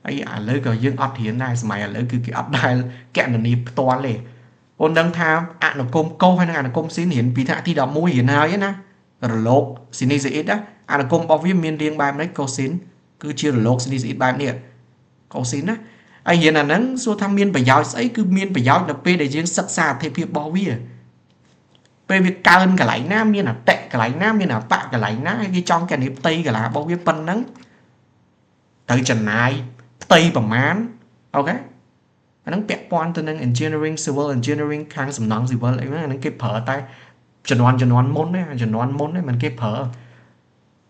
ហើយឥឡូវក៏យើងអត់រៀនដែរសម័យឥឡូវគឺគេអត់ដែលកណនាផ្ទាល់ទេអូនដឹងថាអនុគមកុសហើយនិងអនុគមស៊ីនរៀនពីថ្នាក់ទី11រៀនហើយណារលកស៊ីនីសអ៊ីតណាអនុគមរបស់វាមានរាងបែបនេះកុសស៊ីនគឺជារលកស៊ីនីសអ៊ីតបែបនេះកុសស៊ីនណាហើយរៀនអាហ្នឹងសួរថាមានប្រយោជន៍ស្អីគឺមានប្រយោជន៍ដល់ពេលដែលយើងសិក្សាអត្ថិភាពរបស់វាពេលវាកើនកន្លែងណាមានអតិកន្លែងណាមានអបកន្លែងណាហើយគេចង់កណនាផ្ទៃកន្លែងរបស់វាប៉ុណ្ណឹងត្រូវចំណាយផ្ទៃប្រមាណអូខេអាហ្នឹងពាក់ព័ន្ធទៅនឹង engineering civil engineering ខាងសំណង់ civil អីហ្នឹងគេប្រើតែជំនាន់មុនណាមិនគេប្រើ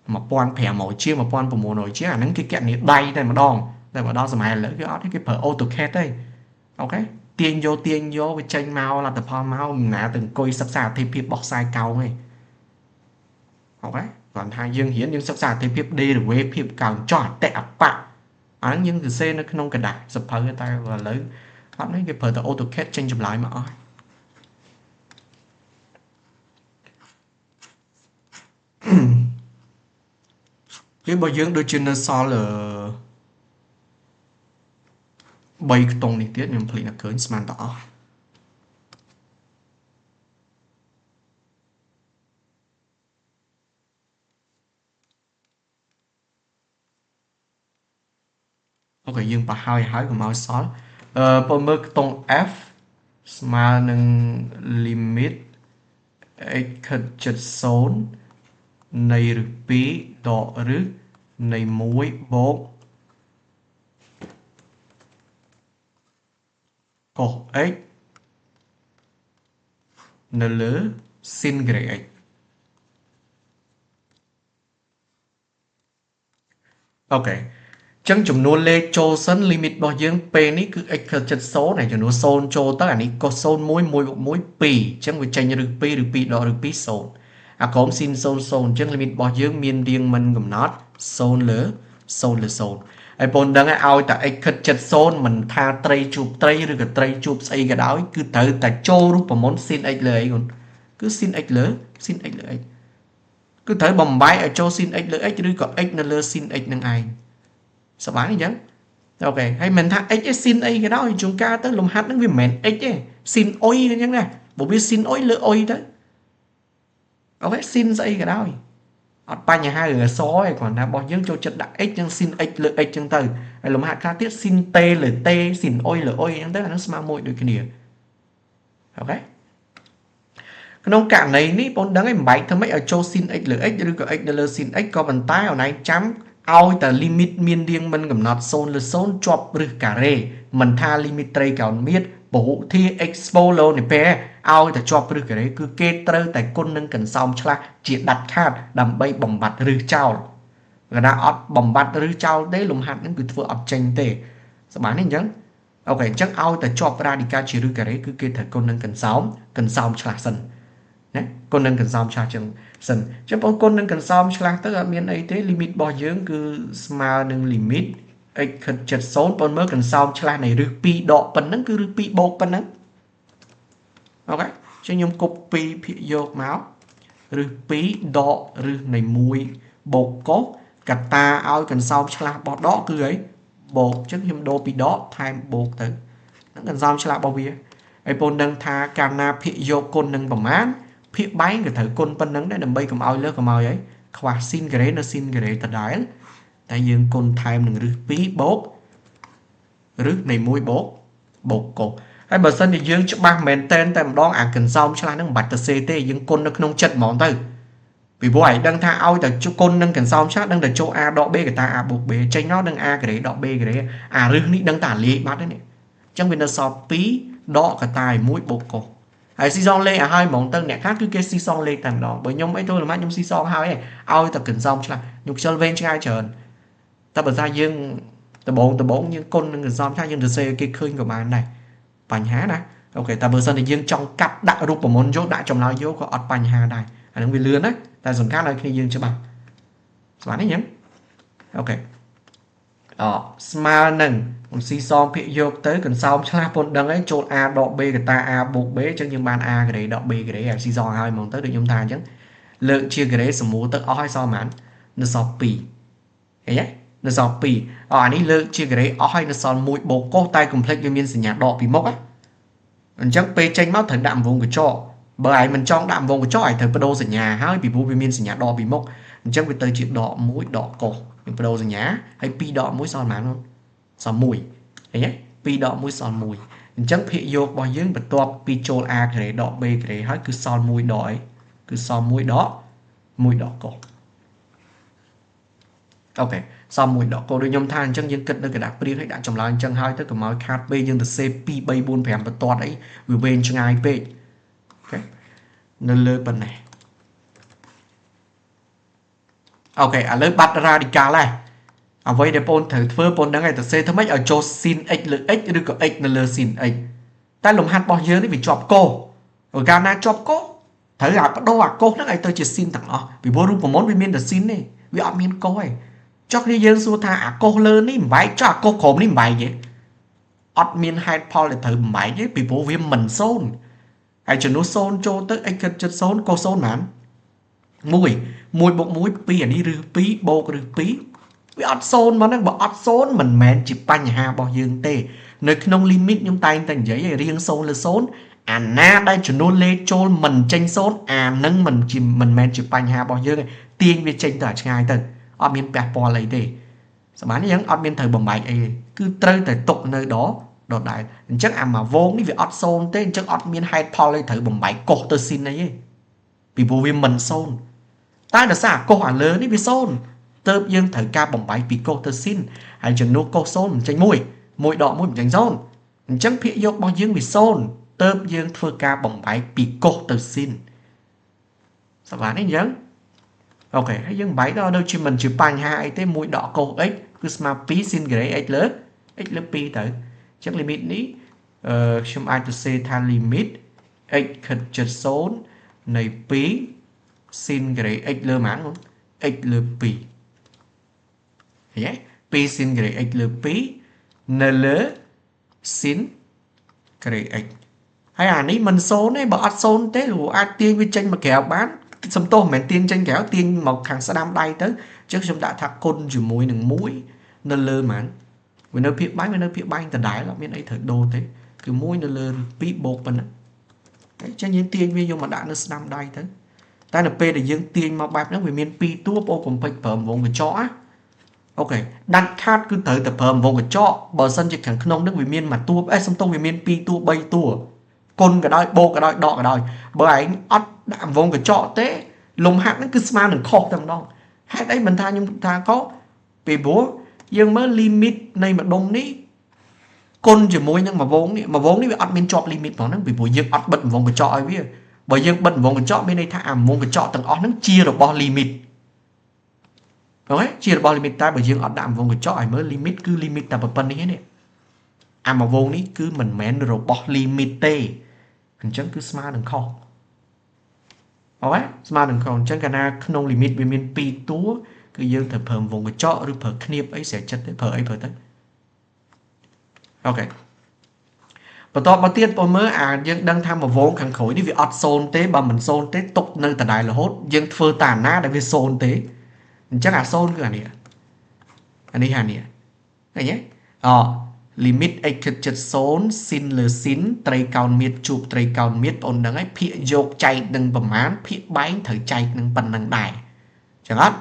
1500ជាង1600ជាងអាហ្នឹងគេកណនាដៃតែម្ដងតែមកដល់សម័យឥឡូវគេអត់ទេគេប្រើ AutoCAD ទេអូខេទាញយកវាចេញមកលទ្ធផលមកមិនណាទៅអង្គុយសិក្សាអត្ថិភាពរបស់ខ្សែកោងទេអូខេគ្រាន់ថាយើងរៀនយើងសិក្សាអត្ថិភាព derivative ភាពកោងចោះអតិអបៈអាហ្នឹងយើងសរសេរនៅក្នុងกระดาษសភៅតែឥឡូវអត់នេះគេប្រើតែ AutoCAD ចេញចម្លើយមកអស់គេបើយើងដូចជានៅសល់3ខ្ទង់នេះទៀតខ្ញុំភ្លេចតែឃើញស្មានតែអស់អូខេយើងប្រហើយកុំឲ្យសល់បើមើលខ្ទង់ F ស្មើនឹង limit x ខិតជិត0នៃឫស2ដកឫសនៃ1បូកកុស x នៅលើ sin grade x អូខេចឹងចំនួនលេខចូលសិន limit របស់យើងពេលនេះគឺ x ខិតជិត0ហើយចំនួន0ចូលទៅអានេះកុស0 1 1បូក1 2ចឹងវាចេញឫស2ឬ2ដកឫស2 0អាក្រោម sin 0 0អញ្ចឹង limit របស់យើងមានរាងមិនកំណត់0លើ0ហើយបងដឹងឲ្យតែ x ខិតជិត0មិនថាត្រីជួបត្រីឬក៏ត្រីជួបស្អីក៏ដោយគឺត្រូវតែចូលរូបមន្ត sin x លើអីគឺ sin x លើ sin x លើ x គឺត្រូវបំបែកឲ្យចូល sin x លើ x ឬក៏ x នៅលើ sin x នឹងឯងសប្បាយអញ្ចឹងអូខេហើយមិនថា x ឯ sin អីក៏ដោយជួនកាលទៅលំហាត់ហ្នឹងវាមិនមែន x ទេ sin អុយអញ្ចឹងណាបើវា sin អុយលើអុយទៅអូខេ sin ស្អីក៏ដោយអត់បញ្ហារឿងអសទេគ្រាន់តែរបស់យើងចូលចិត្តដាក់ x ចឹង sin x លើ x ចឹងទៅហើយលំហាត់ខ្លះទៀត sin t លើ t sin អុយលើអុយចឹងទៅអានោះស្មើមួយដូចគ្នាអូខេក្នុងករណីនេះបងដឹងហើយមិនបាច់ធ្វើម៉េចឲ្យចូល sin x លើ x ឬក៏ x នៅលើ sin x ក៏ប៉ុន្តែអូនឯងចាំឲ្យតែ limit មានរាងមិនកំណត់0លើ0ជាប់ឫសការ៉េមិនថា limit ត្រីកោណមាស bổ thi expo lô này pe ao ta cho rư cái đấy cứ kê trơ tại côn nâng cần xong chla chỉ đặt khát đầm bay bầm bạt rư trao người ta ọt bầm bạt rư trao đấy lùm hạt những cứ vừa ọt tranh tệ sao bán nên chẳng ok chắc ao ta cho ra đi ca chỉ rư cái đấy cứ kê tại côn nâng cần xong chla sân nhé côn nâng cần xong chla chừng sân chứ bao côn nâng cần xong chla tức là miền ấy thế limit bao nhiêu cứ small nâng limit ấy khẩn chật số bọn mới cần xong chla này rư pi đọ phần nó cứ rư pi bộ phần nó ok cho nhóm copy phía vô máu rư pi đọ rư này mùi bột cốt cả ta ao cần xong chla bỏ đó cứ ấy bột chứ thêm đô pi đó thay bột từ nó cần xong chla bao bia ấy bọn nâng tha cana phía vô côn nâng bằng mát phía bánh cái thử côn phân nâng đấy đầm bay cầm ao lơ cầm ao ấy khoa xin cái đấy nó xin cái đấy thật đấy tại dương côn thay mình rư pi bột rư này mùi bột bột cột hay bờ sân thì dương cho ba mền tên tại đó cần xong cho nó bạch từ ct dương côn nó không chật món từ vì bố ấy đang tha ao từ cho côn nâng cần xong chắc đang từ chỗ a đọ b người ta a buộc b tranh nó đang a cái đấy đọ b cái đấy rư ní đang tả lý bắt đấy này trong viên nó so pí đọ cả tài mũi bột cổ hay si son lê hai món tân nè khác cứ cái si son lê tầng đó bởi nhóm ấy thôi là mắt nhóm si son hai này ao từ cần xong là nhục sơn ven cho ai trơn ta bật ra dương từ bốn nhưng côn nâng cần xong chắc nhưng từ c cái khơi của bạn này bánh há nè ok ta vừa sân thì dương trong cặp đã rụp của môn dốt đã trong nói dốt có ọt bánh há này nó bị lươn đấy ta dùng khác này khi dương cho bằng xoắn đấy nhé ok smart nâng si son phía dốt tới cần sau chắc là đăng ấy chốt a đọ b người ta a buộc b cho nhưng ban a cái đấy đọ b cái đấy si son hai mong tới được chúng ta chứ lượng chia cái đấy sớm mũ tới oi so mán nó so pì thấy nhé nó so pì anh ấy lượng chia cái đấy oi nó son mũi bộ cô tay complex viên miên sinh nhạc đọ pì mốc á chắc pe tranh máu thần đạm vùng của cho bởi mình trong đạm vùng của cho ai thời đô sinh nhà hay bị bố viên miên sinh nhạc đọ pì mốc chắc về tới chuyện đọ mũi đọ cổ mình đô sinh nhá hay pi đọ mũi son mán không son mùi thấy nhé pi đọ mũi son mùi chắc phía vô bao nhiêu bật to pi chol a cái đấy đọ b cái đấy hết cứ son mùi đỏ ấy cứ son mùi đỏ cổ ok xong mùi đỏ cô đôi nhóm than chân những kịch nơi cái đặc biệt hay đã trong lòng chân hai tới cầm máu khát b nhưng từ cp bay buôn phèm bật to đấy vừa bên chân ai b ok nơi lơ bên này ok lớp bắt ra đi cả này vậy để pôn thử phơ pôn đang ngày từ c thấm ở chỗ sin x lự x được có x lơ sin x ta lồng hạt bao nhiêu đấy vì chọc cô ở Ghana chọc cô thử gặp đâu cô nó ngày tôi chỉ xin thằng nó vì bố rung của món viên được xin này vì ở miền cô ấy cho khi dân xua tha cô lớn ní bảy cho cô khổm ní bảy vậy admin hai Paul là thử bảy chứ bị bố viêm mình xôn hay cho nó xôn cho tới anh cần chất xôn cô xôn nản mùi bột mũi pi ở đi rư pí bô rư pí vì ọt xôn mà nó bảo ọt xôn mình mẹn chỉ bánh hà bao dương tê nơi nông limit nhưng tay thành giấy riêng xôn là xôn na đây cho nó lê trôn mình tranh xôn nâng mình mẹn chỉ bánh hà bao dương tiên về tranh tỏa ngay từ admin bẹp bò lấy để sao bán những admin thời bầm bạch ấy cứ trơi tại tục nơi đó đột đại chắc mà vốn đi về ọt xôn tên chắc admin hai Paul lấy thời bầm bạch cổ tôi xin này vì vô viêm mình xôn ta là sao cô hỏi lớn đi vì xôn tớp dương thời ca bầm bạch vì cô tôi xin hay chừng nô cô xôn tranh mùi đỏ mùi tranh xôn chắc phía dốc bao dương vì xôn tớp dương thưa ca bầm bạch vì cô tôi xin sao bán đấy nhớ ok hay dương bảy đó đâu chỉ mình chịu bánh hai tới mũi đỏ cô x cứ smart p xin cái x lớp p tới chắc limit ní trong ai to say than limit x khẩn chất số này p xin cái x lơ mãn không x lơ p nhé p xin cái x lơ p n lơ xin cái x hay ní mình số này bỏ số thế là ai tiên với tranh mà kẹo bán xong tôi mình tiên tranh kéo tiên một hàng sa đam đay tới trước chúng đã thắc côn chỉ mũi đừng mũi nên lơ mà vì nó phía bánh từ đáy là bên ấy thử đồ thế cứ mũi nó lơ bị bột bên đấy cho những tiên ví dụ mà đã nó sa đam đay tới ta là p để dương tiên mà bạp nó vì miền pi tua ô cùng phải phẩm vùng cái chó ok đặt khát cứ tới tập phẩm vùng cái chó bờ sân chỉ thằng không nước vì miền mà tua ấy xong tôi vì miền pi tua bay tua côn cái đôi bô cái đôi đọ cái đôi bởi anh ớt đạm vông cái trọ thế lùng hạt nó cứ smart đừng khóc tầm đó hạt đấy mình tha nhưng ta có vì bố dương mới limit này mà đông ní côn chỉ môi nhưng mà vốn đi bị ọt bên chọp limit nó bị bùi dương ọt bận vòng cái chọ ấy biết bởi dương bận vòng cái chọ bên đây thà vòng cái chọ tầng ọt nó chia được bao limit đúng đấy chia được bao limit ta bởi dương ọt đạm vòng cái chọ ấy mới limit cứ limit ta bật phân đấy mà vốn đi cứ mình mến rồi bao limit tê hình chẳng cứ smart đừng không ok smart đừng không chẳng cả na không limit bên bên pi túa cứ dương thở phờm vòng cái chọ rồi phở kniếp ấy sẽ chất tới phở ấy phở tới ok và to mà tiết tôi mới dương đang tham một vốn khẳng khối đi vì ọt xôn tế bà mình xôn tế tục nơi tà đài là hốt dương phơ tàn ná để vì xôn tế chắc là xôn cứ này anh đi hàn nè này nhé limit x chất xôn xin lừa xin tray cao miết chụp tray cao miết ôn đằng ấy phía dọc chạy đừng bầm mán phía bánh thử chạy đừng bần đằng đài chẳng hết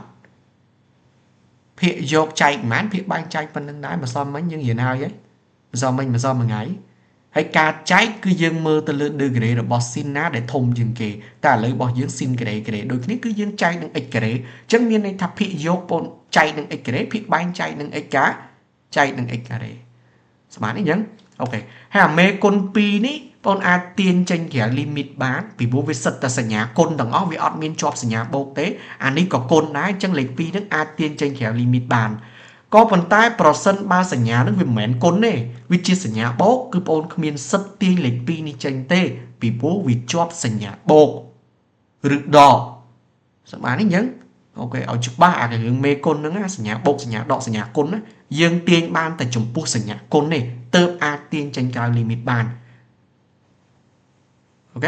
phía dọc chạy mán phía bánh chạy bần đằng đài mà sao mấy những gì nào vậy do mình mà do mà ngấy hay ca trái cứ dương mơ ta lên đưa cái rồi bỏ xin ná để thông dừng kì ta lấy bỏ dương xin cái đấy đôi khi cứ dương chay đừng ích cái đấy chẳng miên này thập thị dốc bọn chay đừng ích cái đấy thị bánh chay đừng ích cá chay đừng ích cái đấy smart đấy nhá ok hay là mê con pi ní bọn a tiên tranh kẻ limit bán vì bố với sật ta sẽ nhà côn đằng óc với admin job sẽ nhà bộ tế anh ấy có côn đá chẳng lấy pi nước a tiên tranh kẻ limit bàn có phần tai percent ba sảnh nhà nó vì mến côn này vì chia sảnh nhà bố cứ ôn không miên sất tiên lịch pi ni tranh tê vì bố vì job sảnh nhà bố rực đỏ sợ bán đấy nhấn ok ở chụp ba cái hướng mê côn nó sảnh nhà bố sảnh nhà đỏ sảnh nhà côn á dương tiên ban tại chủng pu sảnh nhà côn này tơ a tiên tranh cao limit bàn ok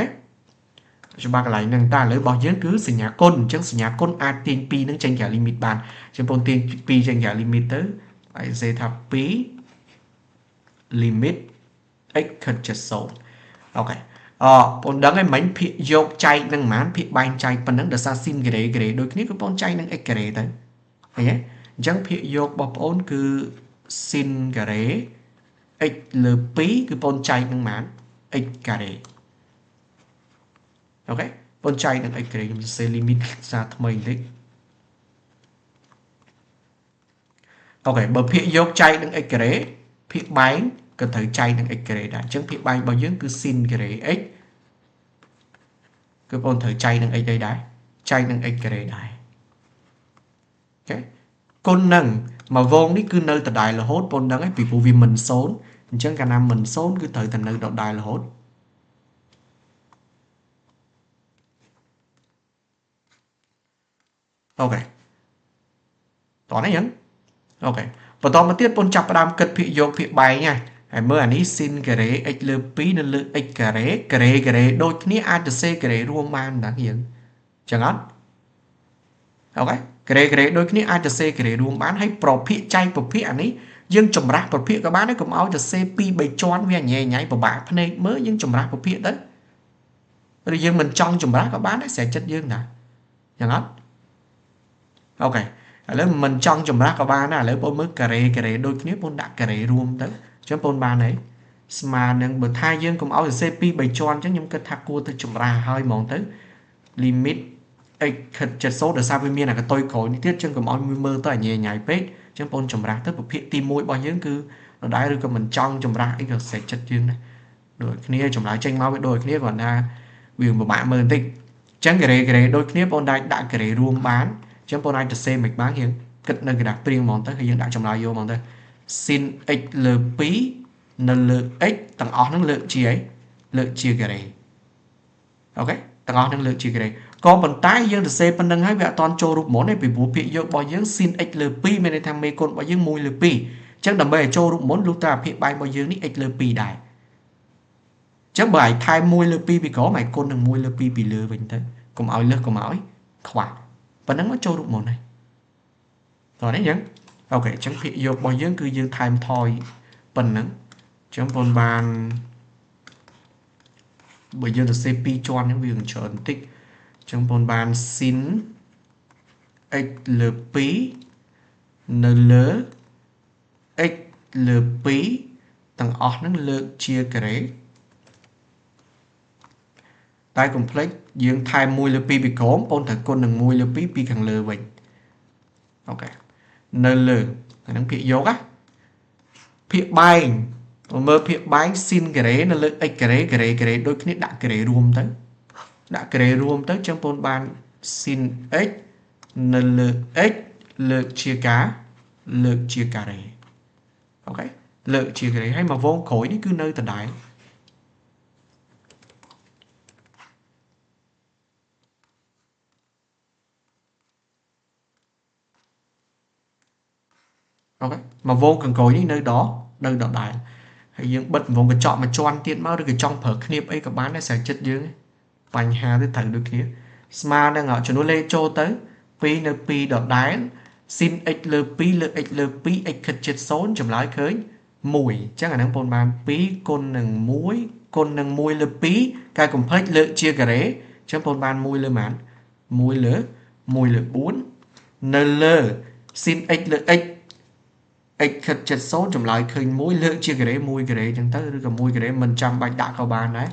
cho ba cái lại nâng ta lấy bao nhiêu cứ sảnh nhà côn chẳng sảnh nhà côn a tiên pi nâng tranh cả limit bàn chẳng còn tiên pi tranh cả limit tới phải dây thập pi limit x khật chất số ok còn đấng ấy mấy phía dọc chạy nâng mán phía bánh chạy phần nâng được xa xin cái đấy đôi khi có bọn chạy nâng x cái đấy tới thấy chẳng phía dọc bọc ôn cứ xin cái đấy x lờ pi cứ bọn chạy nâng mán x cái đấy ok bọn chạy nâng x cái đấy sẽ limit ra thầm mình đấy ok bởi phía dọc chạy nâng x cái đấy phía bánh cần thử chạy nâng x cái đấy đã chẳng phía bánh bao nhiêu cứ xin cái đấy x cứ bọn thử chạy nâng x đây đã chạy nâng x cái đấy đã ok con nâng mà vô ní cứ nơi tờ đài là hốt bọn nâng ấy vì vụ vì mình xốn chẳng cả năm mình xốn cứ thử thành nơi tờ đài là hốt ok tỏ này nhấn ok và tỏ mà tiếp bọn chập đam cất phía dọc phía bài nha hãy mơ ảnh ý xin cái đấy x lơ phí nên lơ x cái đấy đôi khi a từ c cái đấy ruộng man đáng hiện chẳng hạn ok cái đấy đôi khi a từ c cái đấy ruộng bán hay pro phía chay pro phía ảnh ý dương trồng rác pro phía các bạn ấy cũng áo từ c pi bày tròn với nhẹ nhảy pro bạc này mới dương trồng rác pro phía đấy rồi dương mình trong trồng rác các bạn ấy sẽ chất dương nè chẳng hạn ok lấy mình trong trồng rác các bạn là lấy bốn mức cái đấy đôi khi bốn đã cái đấy ruộng tới cho bốn bàn ấy mà nâng bật hai dương cùng áo từ CP bày tròn chứ nhưng cái thạc cua tôi chụp ra hơi mong tới limit x chất số được sao với miền là cái tôi khối tiết chân cùng áo mơ tôi nhẹ nhảy pet chứ bốn chụp ra tới một phía tim mũi bao nhiêu cứ nó đái rồi mình trong chụp ra x sẽ chất dương này rồi kia chụp lại tranh máu với đôi kia còn là vì một bạn mơ tích chẳng cái đấy đôi kia bốn đại đã cái đấy ruộng bán chứ bốn ai từ C mạch bán hiện cất nơi cái đặc riêng mong tới khi dương đã chụp lại vô mong tới sin x l phí nên lượng x tầng o năng lượng chia ấy lượng chia cái này ok tầng o năng lượng chia cái này có vận tải dương từ c phần nâng hai vẹo toàn cho rụp món này bị bố bị dương bao dương sin x l pi bên này thằng mê con bao dương mùi l pi chắc đầm bề cho rụp món lúc ta hiện bài bao dương ní x l pi đại chắc bài thay mùi l pi bị có mày con đừng mùi l pi bị lừa bình thế cùng áo lừa cùng áo ấy khoảng phần nâng nó cho rụp món này rồi đấy nhá ok chẳng bị dương bao dương cứ dương time thôi phần nâng chẳng còn bàn bây giờ là CP cho những việc trở tích chẳng còn bàn xin XLP NL XLP tầng ọc năng lượng chia cái đấy tại complex dương thay mùi LP bị cốm ôn thật con đừng mùi LP bị càng lờ vậy ok NL là năng phía dấu á phía bay mơ phiệp bái sin cái rế nó lực x cái rế đôi khi đã cái rế rùm tới đã cái rế rùm tới trong bốn bàn sin x nó lực x lực chia cả rế ok lực chia cái rế hay mà vô khối đi cứ nơi tận đại ok mà vô cần khối đi nơi đó đại hay dương bật vô cái chọn mà cho ăn tiền máu được cái trong phở kniếp ấy các bạn nó sẽ chết dương bánh hà tới thằng được kia smart đang ở cho nó lên cho tới pi n pi đọt đáy sin x l pi x chết số chấm lại khơi mùi chắc là năng bồn bàn pi con nâng muối l pi cái cùng phết l chia cái đấy chấm bồn bàn muối lửa 4 n l sin x l x chết số chấm lại khơi muối l chia cái đấy chẳng tới được muối cái đấy mình trăm bạch đã các bạn đấy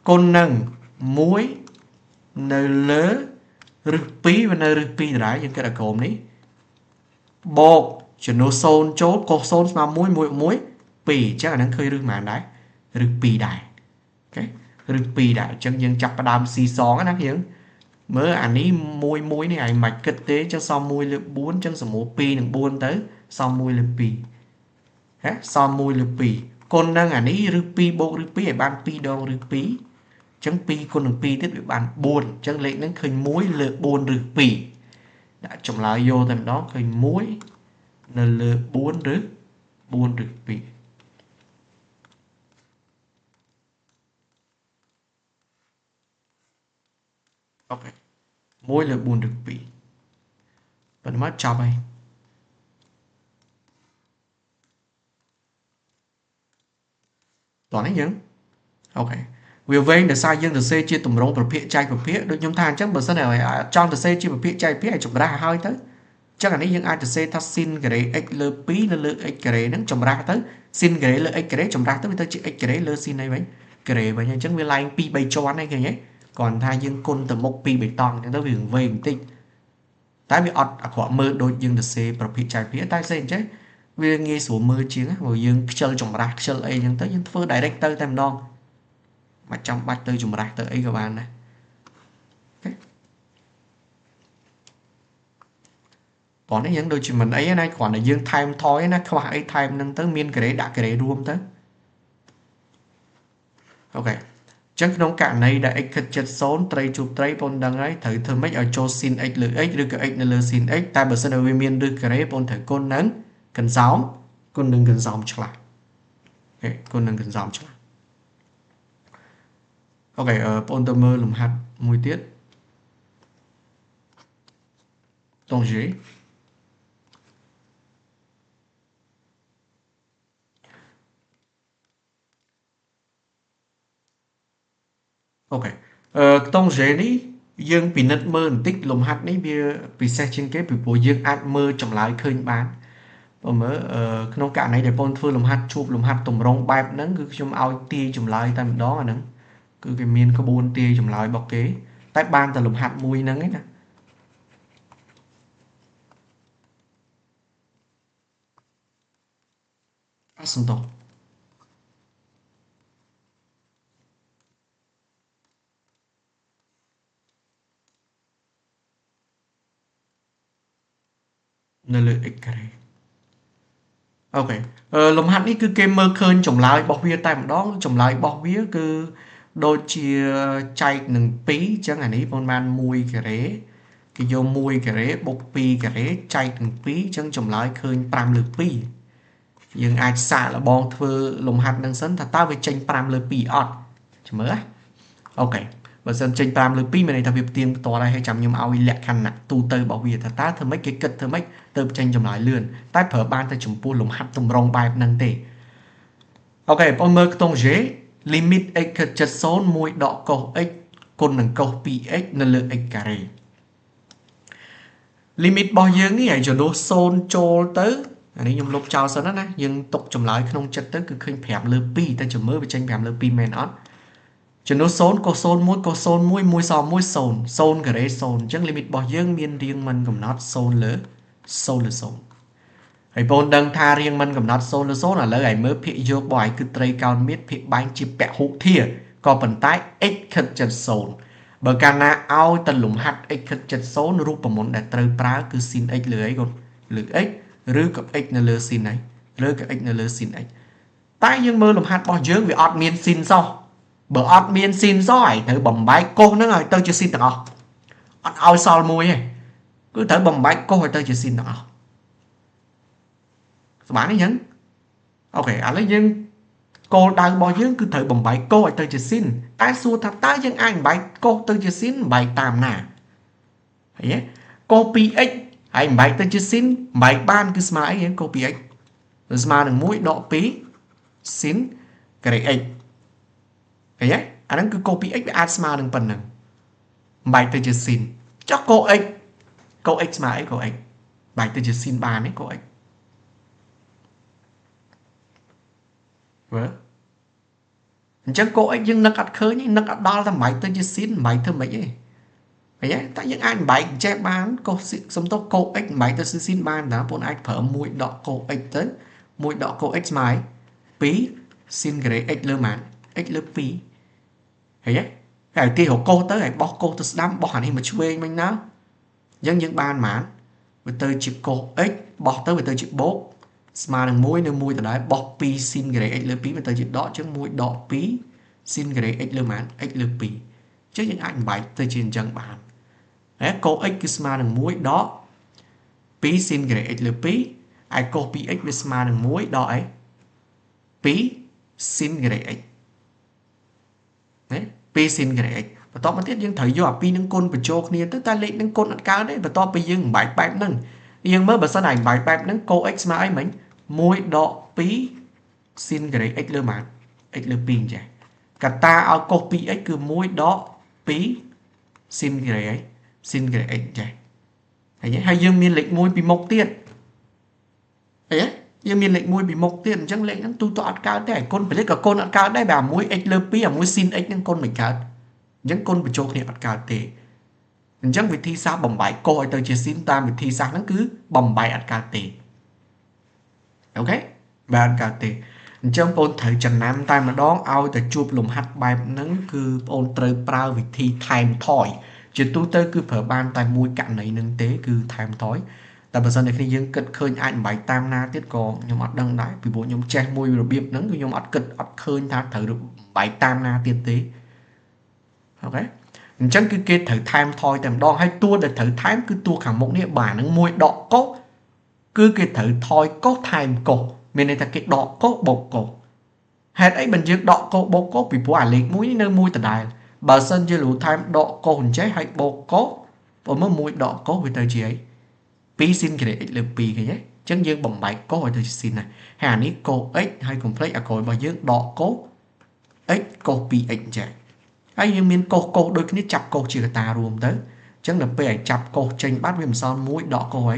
con nâng muối nơi lỡ rực pí và nơi rực pí rải những cái đặc cộm này bột cho nó xôn chốt có xôn mà muối pí chắc là nó khơi rực mà đấy rực pí đại okay. Rực pí đại chân dân chặt đàm xì xón á những mới anh ấy muối này ảnh mạch kinh tế cho xong muối lực 4 chân sổ pi đừng buôn tới xong muối lực pí xong muối lực pí con nâng ảnh ấy rực pí bộ rực pí ở ban pí đâu rực pí chẳng pi con đường pi tiếp bị bàn buồn chẳng lệ nó khơi muối lợ buồn rực pì đã trồng lại vô tầm đó khơi muối là lợ buồn rực pì ok muối lợ buồn rực pì vẫn mất chọc này toàn ấy nhớ ok vì vậy để sai dân từ C chia tùm rongประเภท chai ประเภท ដូចខ្ញុំថាអញ្ចឹងបើសិនតែចង់ទៅ C ជាប្រភេទ chai ប្រភេទឲ្យចម្រាស់ឲ្យទៅអញ្ចឹងអានេះយើងអាចទៅ C ថា sin ការ៉េ x លើ2នៅលើ x ការ៉េហ្នឹងចម្រាស់ទៅ sin ការ៉េលើ x ការ៉េចម្រាស់ទៅវាទៅជា x ការ៉េលើ sin អីវិញការ៉េវិញអញ្ចឹងវាឡើង2 3ជាន់ហ្នឹងឃើញទេគ្រាន់ថាយើងគុណទៅមុខ2 3តង់អញ្ចឹងទៅវាវែងបន្តិចតែវាអត់អាក្រក់មើលដូចយើងទៅ C ប្រភេទ chai ប្រភេទតែ C អញ្ចឹងវាងាយស្រួលមើលជាងព្រោះយើងខ្ជិលចម្រាស់ខ្ជិលអីអញ្ចឹងទៅយើងធ្វើ direct ទៅតែម្ដងmà trong bạch từ chùm rạc từ ấy các bạn này còn những đôi chuyện mình ấy này còn là dương time thôi nó không phải time nâng tới miên cái đấy đã cái đấy luôn tới ok chắc nông cạn này đã x chất số tray chụp tray pon đăng ấy thử thử mấy ở cho sin x lử x được cái x lử sin x ta bữa sau này miên được cái đấy pon thử con nắng cần giáo con đừng cần dòng trở lại ok con đừng cần dòng trở lại ok Pontomer lùm hạt mùi tiết tổng dưới ok tổng dưới ní dương bị nất mơ tích lùm hạt ní bị xe trên kế bị bố dương át mơ trong lái khơi bán và mới nông cạn này để pon phương lùm hạt chụp lùm hạt tổng rong bạp nắng cứ trong ao ti trong lái tầm đó là nắng cứ cái miên có buôn tia chùm lại bọc kế tái ban từ lục hạt mùi nắng ấy nè asunto nơi lợi ích cái ok lục hạt ấy cứ kem mơ khơi chùm lại bọc bia tại đó chùm lại bọc bia cứ đôi chia chay nừng pí chẳng hạn ấy con man mùi cái đấy cái vô mùi cái đấy bột pi cái đấy chay nừng pí chẳng chùm lại khơi pram lược pi nhưng ai xả là bon thưa lồng hạt nâng sân thật ta về tranh pram lược pi ọt chỉ mới ok và dân tranh pram lược pi này ta việc tiền to đây hay chăm nhưng ao lẹ khăn nặng tu tơ bảo vệ thật ta thơ mấy cái cật thơ mấy tơ tranh chùm lại lươn tái phở ban ta chùm pu lồng hạt tùm rong bài nâng tề ok con mơ tông dễ limit x chất số mùi đọ cầu x con nâng cầu pi x nâng lượng x carry limit bao nhiêu ní ấy cho nó xôn trôi tới anh ấy dùng lục chào sẵn đó nè nhưng tục chùm lại không chất tới cứ khinh phèm lơ pi ta chùm mới bị tranh phèm lơ pi men on cho nó xôn mùi xôn cái đấy xôn chẳng limit bao nhiêu miên riêng mình cũng nó xôn lỡ xôn ហើយបងដឹងថារៀងមិនកំណត់0ឬ0ឥឡូវឲ្យមើលភាគយករបស់ឯងគឺត្រីកោណមៀតភាគបែងជាពហុធាក៏ប៉ុន្តែ x ខិតជិត0បើកាលណាឲ្យទៅលំហាត់ x ខិតជិត0រូបមន្តដែលត្រូវប្រើគឺ sin x លើអីកូនលើ x ឬក៏ x នៅលើ sin អីឬក៏ x នៅលើ sin x តែយើងមើលលំហាត់របស់យើងវាអត់មាន sin សោះបើអត់មាន sin សោះឯងត្រូវបំបែកកុសហ្នឹងឲ្យទៅជា sin ទាំងអស់អត់ឲ្យសល់មួយទេគឺត្រូវបំបែកកុសឲ្យទៅជា sin ទាំងអស់ស្មានទេអញ្ចឹងអូខេឥឡូវយើងគោលដៅរបស់យើងគឺត្រូវបំបែកកុសឲ្យទៅជា sin តែសួរថាតើយើងអាចបំបែកកុសទៅជា sin បំបែកតាមណាឃើញទេកុស 2x ហើយបំបែកទៅជា sin បំបែកបានគឺស្មើអីកុស 2x ស្មើនឹង1ដក2 sin ក្រេ x ឃើញទេអាហ្នឹងគឺកុស 2x វាអាចស្មើនឹងប៉ុណ្ណឹងបំបែកទៅជា sin ចុះកុស x កុស x ស្មើអីកុស x បំបែកទៅជា sin បានទេកុស xអញ្ចឹងកុស x យើងនឹកអត់ឃើញនឹកអត់ដល់តែបំបែកទៅជា sin បំបែកធ្វើម៉េចទេឃើញទេតែយើងអាចបំបែកចេះបានកុសសំទោសកុស x បំបែកទៅ sin បានតាបងអាចប្រើ1ដកកុស x ទៅ1ដកកុស x ស្មើ2 sin ក្រេ x លើម៉ាន x លើ2ឃើញទេហើយទីរកុសទៅហើយបោះកុសទៅស្ដាំបោះអានេះមកឆ្វេងវិញណាអញ្ចឹងយើងបានម៉ានវាទៅជាកុស x បោះទៅវាទៅជាបូកស្មើនឹង1នៅ1ដដែលបោះ2 sin ក្រេ x លើ2វាទៅជាដកអញ្ចឹង1ដក2 sin ក្រេ x លើម៉ាន x លើ2អញ្ចឹងយើងអាចបំបែកទៅជាអញ្ចឹងបានហើយកុស x គឺស្មើនឹង1ដក2 sin ក្រេ x លើ2ហើយកុស 2x វាស្មើនឹង1ដកអី2 sin ក្រេ x ណា2 sin ក្រេ x បន្ទាប់មកទៀតយើងត្រូវយកអា2នឹងគុណបញ្ចូលគ្នាទៅតែលេខនឹងគុណអត់កើតទេបន្ទាប់ពីយើងបំបែកបែបហ្នឹងយើងមើលបើសិនឯងបំបែកបែបហ្នឹងកុស x ស្មើអីមិញ1ដក2 sin ក្រេ x លើម៉ាន x លើ2អញ្ចឹងកតាឲ្យកុស 2x គឺ1ដក2 sin ក្រេ sin ក្រេ x អញ្ចឹងហើយយើងមានលេខ1ពីមុខទៀតអីយើងមានលេខ1ពីមុខទៀតអញ្ចឹងលេខហ្នឹងទូទៅអត់កើតទេគុណពលិតក៏គុណអត់កើតដែរបើអា 1x លើ2អា 1 sin x ហ្នឹងគុណមិនកើតអញ្ចឹងគុណបញ្ចូលគ្នាអត់កើតទេអញ្ចឹងវិធីសាស្ត្របំបែកកុសឲ្យទៅជា sin តាមវិធីសាស្ត្រហ្នឹងគឺបំបែកអត់កើតទេអូខេបាទអត់កើតទេអញ្ចឹងបងត្រូវចំណាំតែម្ដងឲ្យតែជួបលំហាត់បែបហ្នឹងគឺបងត្រូវប្រើវិធីថែមថយជាទូទៅគឺប្រើបានតែមួយករណីហ្នឹងទេគឺថែមថយតែបើសិនតែគ្នាយើងគិតឃើញអាចបំបែកតាមណាទៀតក៏ខ្ញុំអត់ដឹងដែរពីព្រោះខ្ញុំចេះមួយរបៀបហ្នឹងគឺខ្ញុំអត់គិតអត់ឃើញថាត្រូវបំបែកតាមណាទៀតទេអូខេអញ្ចឹងគឺគេត្រូវថែមថយតែម្ដងហើយតួដែលត្រូវថែមគឺតួខាងមុខនេះបាទហ្នឹងមួយដកកុសគឺគេត្រូវថយកុសថែមកុសមានន័យថាគេដកកុសបូកកុសហេតុអីបើយើងដកកុសបូកកុសពីព្រោះអាលេខ1នេះនៅមួយដដែលបើសិនជាលោកថែមដកកុសអញ្ចេះហើយបូកកុសបើមើលមួយដកកុសវាទៅជាអី2 sin ក្រេ x លើ2ឃើញទេអញ្ចឹងយើងបំបែកកុសឲ្យទៅជា sin ណាហើយអានេះកុស x ហើយកុំភ្លេចអាក្រោយរបស់យើងដកកុស x កុស 2x អញ្ចឹងហើយយើងមានកុសដូចគ្នាចាប់កុសជាកតារួមទៅអញ្ចឹងដល់ពេលឲ្យចាប់កុសចេញបាត់វាមិនសល់1ដកកុសអី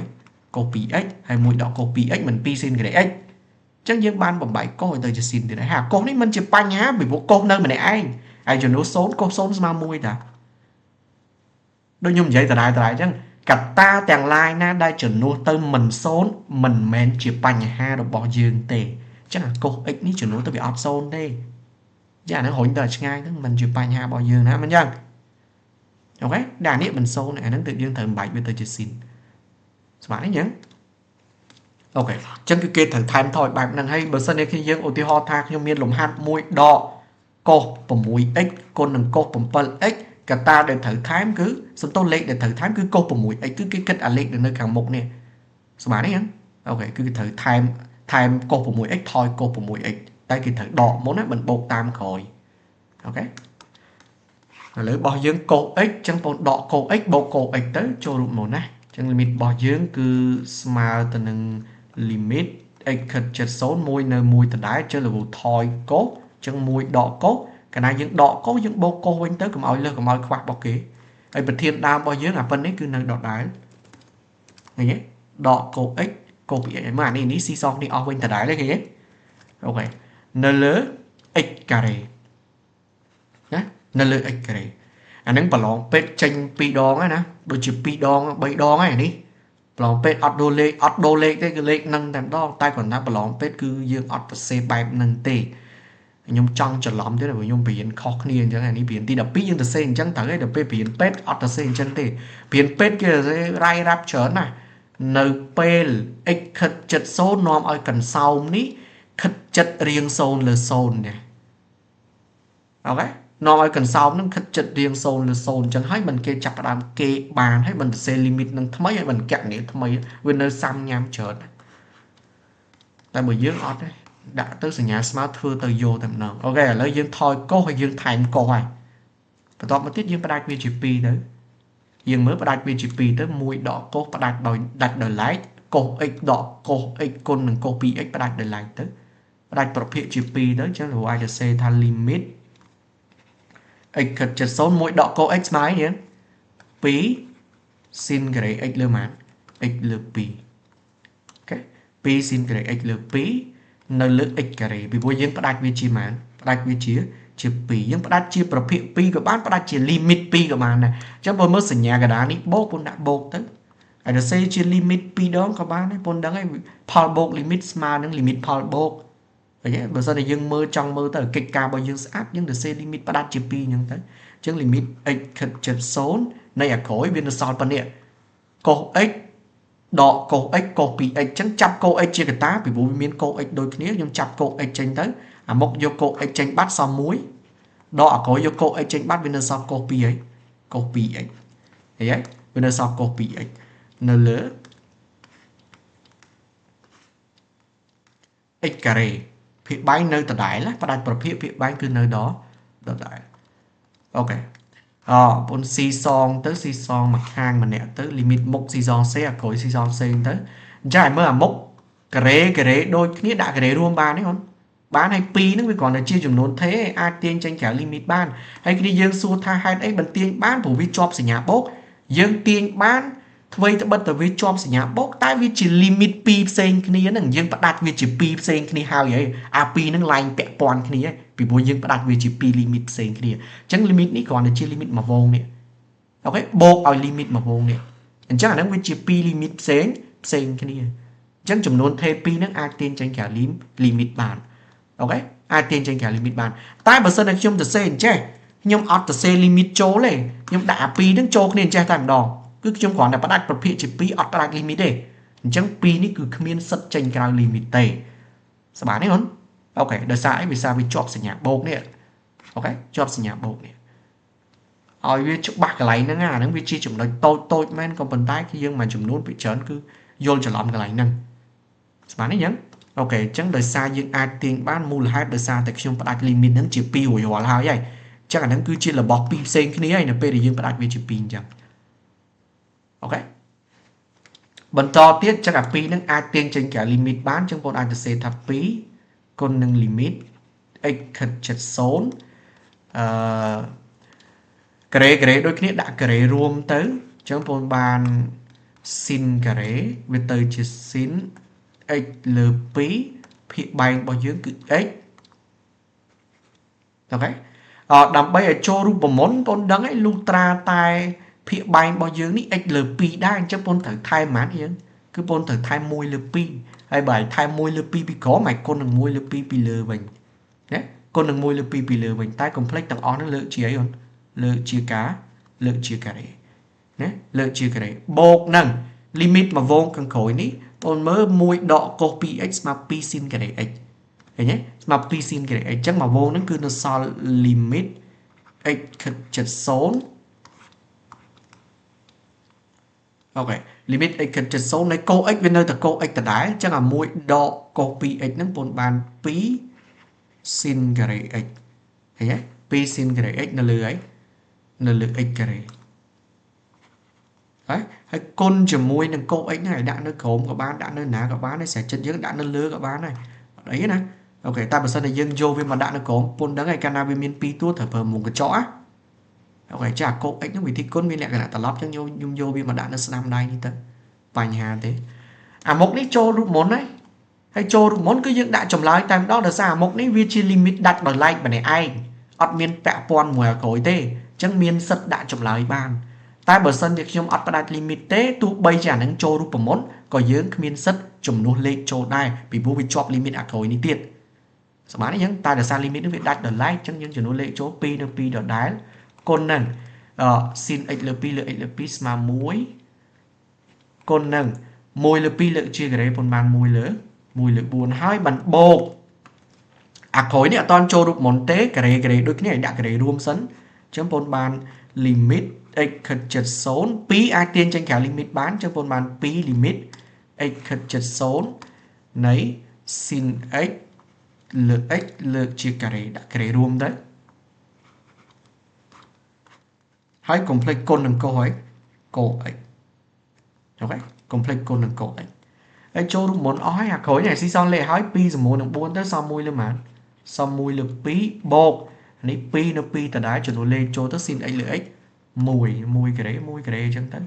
កុស 2x ហើយ1ដកកុស 2x មិន2 sin ក្រេ x អញ្ចឹងយើងបានបំបែកកុសឲ្យទៅជា sin ទៀតហើយអាកុសនេះមិនជាបញ្ហាពីព្រោះកុសនៅម្នាក់ឯងហើយចំនួន0កុស0ស្មើ1តាដូចខ្ញុំនិយាយដដែលអញ្ចឹងកត្តាទាំងឡាយណាដែលចំនួនទៅមិន0មិនមែនជាបញ្ហារបស់យើងទេអញ្ចឹងអាកុស x នេះចំនួនទៅវាអត់0ទេចាអាហ្នឹងរុញទៅឆ្ងាយហ្នឹងមិនជាបញ្ហារបស់យើងណាមិនអញ្ចឹងអូខេដែលនេះមិន0អាហ្នឹងទៅយើងត្រូវបំបែកវាទៅជា sin ស្មើទេអញ្ចឹងអូខេអញ្ចឹងគឺគេត្រូវថែមថយបែបហ្នឹងហើយបើសិនជាយើងឧទាហរណ៍ថាខ្ញុំមានលំហាត់1ដកកុស 6x គុណនឹងកុស 7x កត្តាដែលត្រូវថែមគឺសំទោសលេខដែលត្រូវថែមគឺកុស 6x គឺគេគិតអាលេខនៅខាងមុខនេះស្មើទេអញ្ចឹងអូខេគឺគេត្រូវថែមកុស 6x ថយកុស 6x តែគេត្រូវដកមុនណាមិនបូកតាមក្រោយអូខេឥឡូវរបស់យើងកុស x អញ្ចឹងបងដកកុស x បូកកុស x ទៅចូលរូបមុនណាអញ្ចឹង limit របស់យើងគឺស្មើទៅនឹង limit x ខិត70 1នៅ1ដដែលចុះលូថយកុសអញ្ចឹង1ដកកុសកាលណាយើងដកកុសយើងបូកកុសវិញទៅកុំឲ្យលើសកុំឲ្យខ្វះរបស់គេហើយប្រធានដើមរបស់យើងអាប៉ុណ្នេះគឺនៅដដែលឃើញទេដកកុស x កុសពី x មកអានេះស៊ីសងនេះអស់វិញដដែលទេឃើញទេអូខេនៅលើ x ការ៉េណានៅលើ x ការ៉េអាហ្នឹងប្រឡងពេទ្យចេញ2ដងហើយណាដូចជា2ដង3ដងហើយនេះ ប្លង់ពេទ្យអត់ដូរលេខទេគឺលេខនឹងតែម្ដងតែគ្រាន់តែប្លង់ពេទ្យគឺយើងអត់ទៅសេបែបហ្នឹងទេខ្ញុំចង់ច្រឡំទៀតព្រោះខ្ញុំបរៀនខុសគ្នាអញ្ចឹងអានេះបរៀនទី12យើងទៅសេអញ្ចឹងត្រូវឯដល់ពេលបរៀនពេទ្យអត់ទៅសេអញ្ចឹងទេបរៀនពេទ្យគេសេរាយរាប់ច្រើនណាស់នៅពេល x ខិតចិត្ត0នាំឲ្យកន្សោមនេះខិតចិត្តរៀង0លើ0នេះអូខេនាំឲ្យកន្សោមនឹងខិតចិត្តរៀង0លើ0អញ្ចឹងហើយមិនគេចាប់ផ្ដើមគេបានហើយមិនទៅសេ limit នឹងថ្មីហើយមិនកណនីថ្មីវានៅសាំញ៉ាំច្រើនតែបើយើងអត់ទេដាក់ទៅសញ្ញាស្មើធ្វើទៅយកតែម្ដងអូខេឥឡូវយើងថយកុសហើយយើងថែមកុសហើយបន្ទាប់មកទៀតយើងផ្ដាច់វាជា2ទៅយើងមើលផ្ដាច់វាជា2ទៅ1ដកកុសផ្ដាច់ដោយដាច់ដោយឡែកកុស x ដកកុស x គុណនឹងកុស 2x ផ្ដាច់ដោយឡែកទៅផ្ដាច់ប្រភេទជា2ទៅអញ្ចឹងเราអាចទៅសេថា limit x ខិតចិត្ត0 1ដកកុស x ស្មើយើង2 sin ការ៉េ x លើម៉ាន x លើ2អូខេ2 sin ការ៉េ x លើ2នៅលើ x ការ៉េពីព្រោះយើងផ្ដាច់វាជាម៉ានផ្ដាច់វាជា2យើងផ្ដាច់ជាប្រភេទ2ក៏បានផ្ដាច់ជា limit 2ក៏បានដែរអញ្ចឹងបើមើលសញ្ញាកណ្ដាលនេះបូកពុនដាក់បូកទៅហើយទៅសេជា limit 2ដងក៏បានដែរពុនដឹងហើយផលបូក limit ស្មើនឹង limit ផលបូកឃើញទេបើសិនតែយើងមើលចង់មើលទៅកិច្ចការរបស់យើងស្អាតយើងទៅសេ limit ផ្ដាច់ជា2អញ្ចឹងទៅអញ្ចឹង limit x ខិតចិត្ត0នៃអាក្រោយវានៅសល់ប៉ុណ្នេះកុស x ដកកុស x កុស 2x អញ្ចឹងចាប់កុស x ជាកតាពីព្រោះវាមានកុស x ដូចគ្នាខ្ញុំចាប់កុស x ចេញទៅអាមុខយកកុស x ចេញបាត់សល់1ដកអាក្រោយយកកុស x ចេញបាត់វានៅសល់កុស 2 អីកុស 2x ឃើញទេវានៅសល់កុស 2x នៅលើ x ការ៉េភាគបែងនៅដដែលផ្ដាច់ប្រភេទភាគបែងគឺនៅដដែលអូខេប៉ុនស៊ីសងទៅស៊ីសងមកខាងម្នាក់ទៅ limit មុខស៊ីសងសេអាក្រោយស៊ីសងសេទៅអញ្ចឹងឲ្យមើលអាមុខការ៉េដូចគ្នាដាក់ការ៉េរួមបានទេអូនបានហើយ2ហ្នឹងវាគ្រាន់តែជាចំនួនថេអាចទាញចេញក្រៅ limit បានហើយគ្នាយើងសួរថាហេតុអីមិនទាញបានព្រោះវាជាប់សញ្ញាបូកយើងទាញបានថ្មីត្បិតតែវាជាប់សញ្ញាបូកតែវាជា limit 2ផ្សេងគ្នាហ្នឹងយើងផ្ដាច់វាជា2ផ្សេងគ្នាហើយអា2ហ្នឹងឡើងពាក់ព័ន្ធគ្នាពីព្រោះយើងផ្ដាច់វាជា2 limit ផ្សេងគ្នាអញ្ចឹង limit នេះគ្រាន់តែជា limit មួយវងនេះអូខេបូកឲ្យ limit មួយវងនេះអញ្ចឹងអាហ្នឹងវាជា2 limit ផ្សេងគ្នាអញ្ចឹងចំនួនថេ2ហ្នឹងអាចទាញចេញក្រៅ limit បានអូខេអាចទាញចេញក្រៅ limit បានតែបើសិនតែខ្ញុំទៅសេអញ្ចេះខ្ញុំអត់ទៅសេ limit ចូលទេខ្ញុំដាក់អា2ហ្នឹងចូលគ្នាអញ្ចេះតែម្ដងគឺខ្ញុំគ្រាន់តែផ្ដាច់ប្រភេទជា2អត់ផ្ដាច់ limit ទេអញ្ចឹង2នេះគឺគ្មានសិទ្ធចេញក្រៅ limit ទេសប្បាយទេអូនអូខេដោយសារអីវាសារវាជាប់សញ្ញាបូកនេះអូខេជាប់សញ្ញាបូកនេះឲ្យវាច្បាស់កន្លែងហ្នឹងអាហ្នឹងវាជាចំណុចតូចមែនក៏ប៉ុន្តែគឺយើងមួយចំនួនពីច្រើនគឺយល់ច្រឡំកន្លែងហ្នឹងស្មានទេអញ្ចឹងអូខេអញ្ចឹងដោយសារយើងអាចទាញបានមូលហេតុដោយសារតែខ្ញុំផ្ដាច់ limit ហ្នឹងជា2រួចរាល់ហើយអញ្ចឹងអាហ្នឹងគឺជារបស់2ផ្សេងគ្នាហើយនៅពេលដែលយើងផ្ដាច់វាជា2អញ្ចឹងអូខេបន្តទៀតចឹងអា2ហ្នឹងអាចទាញចេញក្រៅ limit បានចឹងបងអាចទៅសេថា2គុណនឹង limit x ខិតចិត្ត0ការ៉េដូចគ្នាដាក់ការ៉េរួមទៅចឹងបងបាន sin ការ៉េវាទៅជា sin x លើ2ភាគបែងរបស់យើងគឺ x អូខេដើម្បីឲ្យចូលរូបមន្តបងដឹងហើយលុះត្រាតែភាគបែងរបស់យើងនេះ x លើ2ដែរអញ្ចឹងបងត្រូវថែមប៉ុន្មានយើងគឺបងត្រូវថែម1លើ2ហើយបើឲ្យថែម1លើ2ពីក្រោមហើយគុណនឹង1លើ2ពីលើវិញណាគុណនឹង1លើ2ពីលើវិញតែ complex ទាំងអស់ហ្នឹងលើកជាអីអូនលើកជាការ៉េណាលើកជាការ៉េបូកនឹង limit មួយវងខាងក្រោយនេះបងមើល1ដកកុស 2x ស្មើ2 sin ការ៉េ x ឃើញទេស្មើ2 sin ការ៉េ x អញ្ចឹងមួយវងហ្នឹងគឺនៅសល់ limit x ខិតចិត្ត0អូខេ limit x ខិតចិត្ត0នៃកុស x វានៅតែកុស x ដដែលអញ្ចឹងអា1ដកកុស 2x ហ្នឹងបងបាន2 sin ការ៉េ x ឃើញទេ2 sin ការ៉េ x នៅលើអីនៅលើ x ការ៉េហើយគុណជាមួយនឹងកុស x ហ្នឹងឲ្យដាក់នៅក្រោមក៏បានដាក់នៅណាក៏បានដែរស្រេចចិត្តយើងដាក់នៅលើក៏បានដែរអត់អីទេណាអូខេតែបើសិនតែយើងយកវាមកដាក់នៅក្រោមពុនដឹងហើយកាលណាវាមាន2តួត្រូវប្រើមុខកញ្ចក់ណាអូខេចាកុស x ហ្នឹងវិធីគុណមានលក្ខណៈត្រឡប់ចឹងខ្ញុំយកវាមកដាក់នៅស្នាមដៃនេះទៅបញ្ហាទេអាមុខនេះចូលរូបមន្តហើយចូលរូបមន្តគឺយើងដាក់ចម្លើយតែម្ដងដោយសារអាមុខនេះវាជា limit ដាច់ដោយឡែកម្នាក់ឯងអត់មានពាក់ព័ន្ធមួយអាក្រោយទេអញ្ចឹងមានសិទ្ធដាក់ចម្លើយបានតែ តែបើសិនជាខ្ញុំអត់ផ្ដាច់ limit ទេទោះបីជាអានឹងចូលរូបមន្តក៏យើងគ្មានសិទ្ធជំនួសលេខចូលដែរពីព្រោះវាជាប់ limit អាក្រោយនេះទៀតស្មើនេះអញ្ចឹងតែដោយសារ limit នេះវាដាច់ដល់ឡែកអញ្ចឹងយើងចំនួនលេខចូល2នៅ2ដដែលគុណនឹងsin x លើ2លើ x លើ2ស្មើ1គុណនឹង1លើ2លើកជាការ៉េប៉ុន្មាន1លើ4ហើយបានបូកអាក្រោយនេះអត់តន់ចូលរូបមន្តទេការ៉េដូចគ្នាដាក់ការ៉េរួមសិនអញ្ចឹងប៉ុន្មាន limit x ខិតជិត0 2អាចទាញចេញក្រៅ limit បានអញ្ចឹងប៉ុន្មាន2 limit x ខិតជិត0នៃ sin x លើក x លើកជាការ៉េដាក់ការ៉េរួមទៅហើយកុំភ្លេចគុណនឹងកុសអីកុស x អូខេកុំភ្លេចគុណនឹងកុស x ហើយចូលរូបមន្តអស់ហើយអាក្រោយនេះស៊ីសងលេខហើយ2សមនឹង4ទៅសម1លើម៉ានសម1លើ2បូកនេះ2នៅ2ដដែលចំនួនលេខចូលទៅ sin x លើ x 1ការ៉េអញ្ចឹងទៅ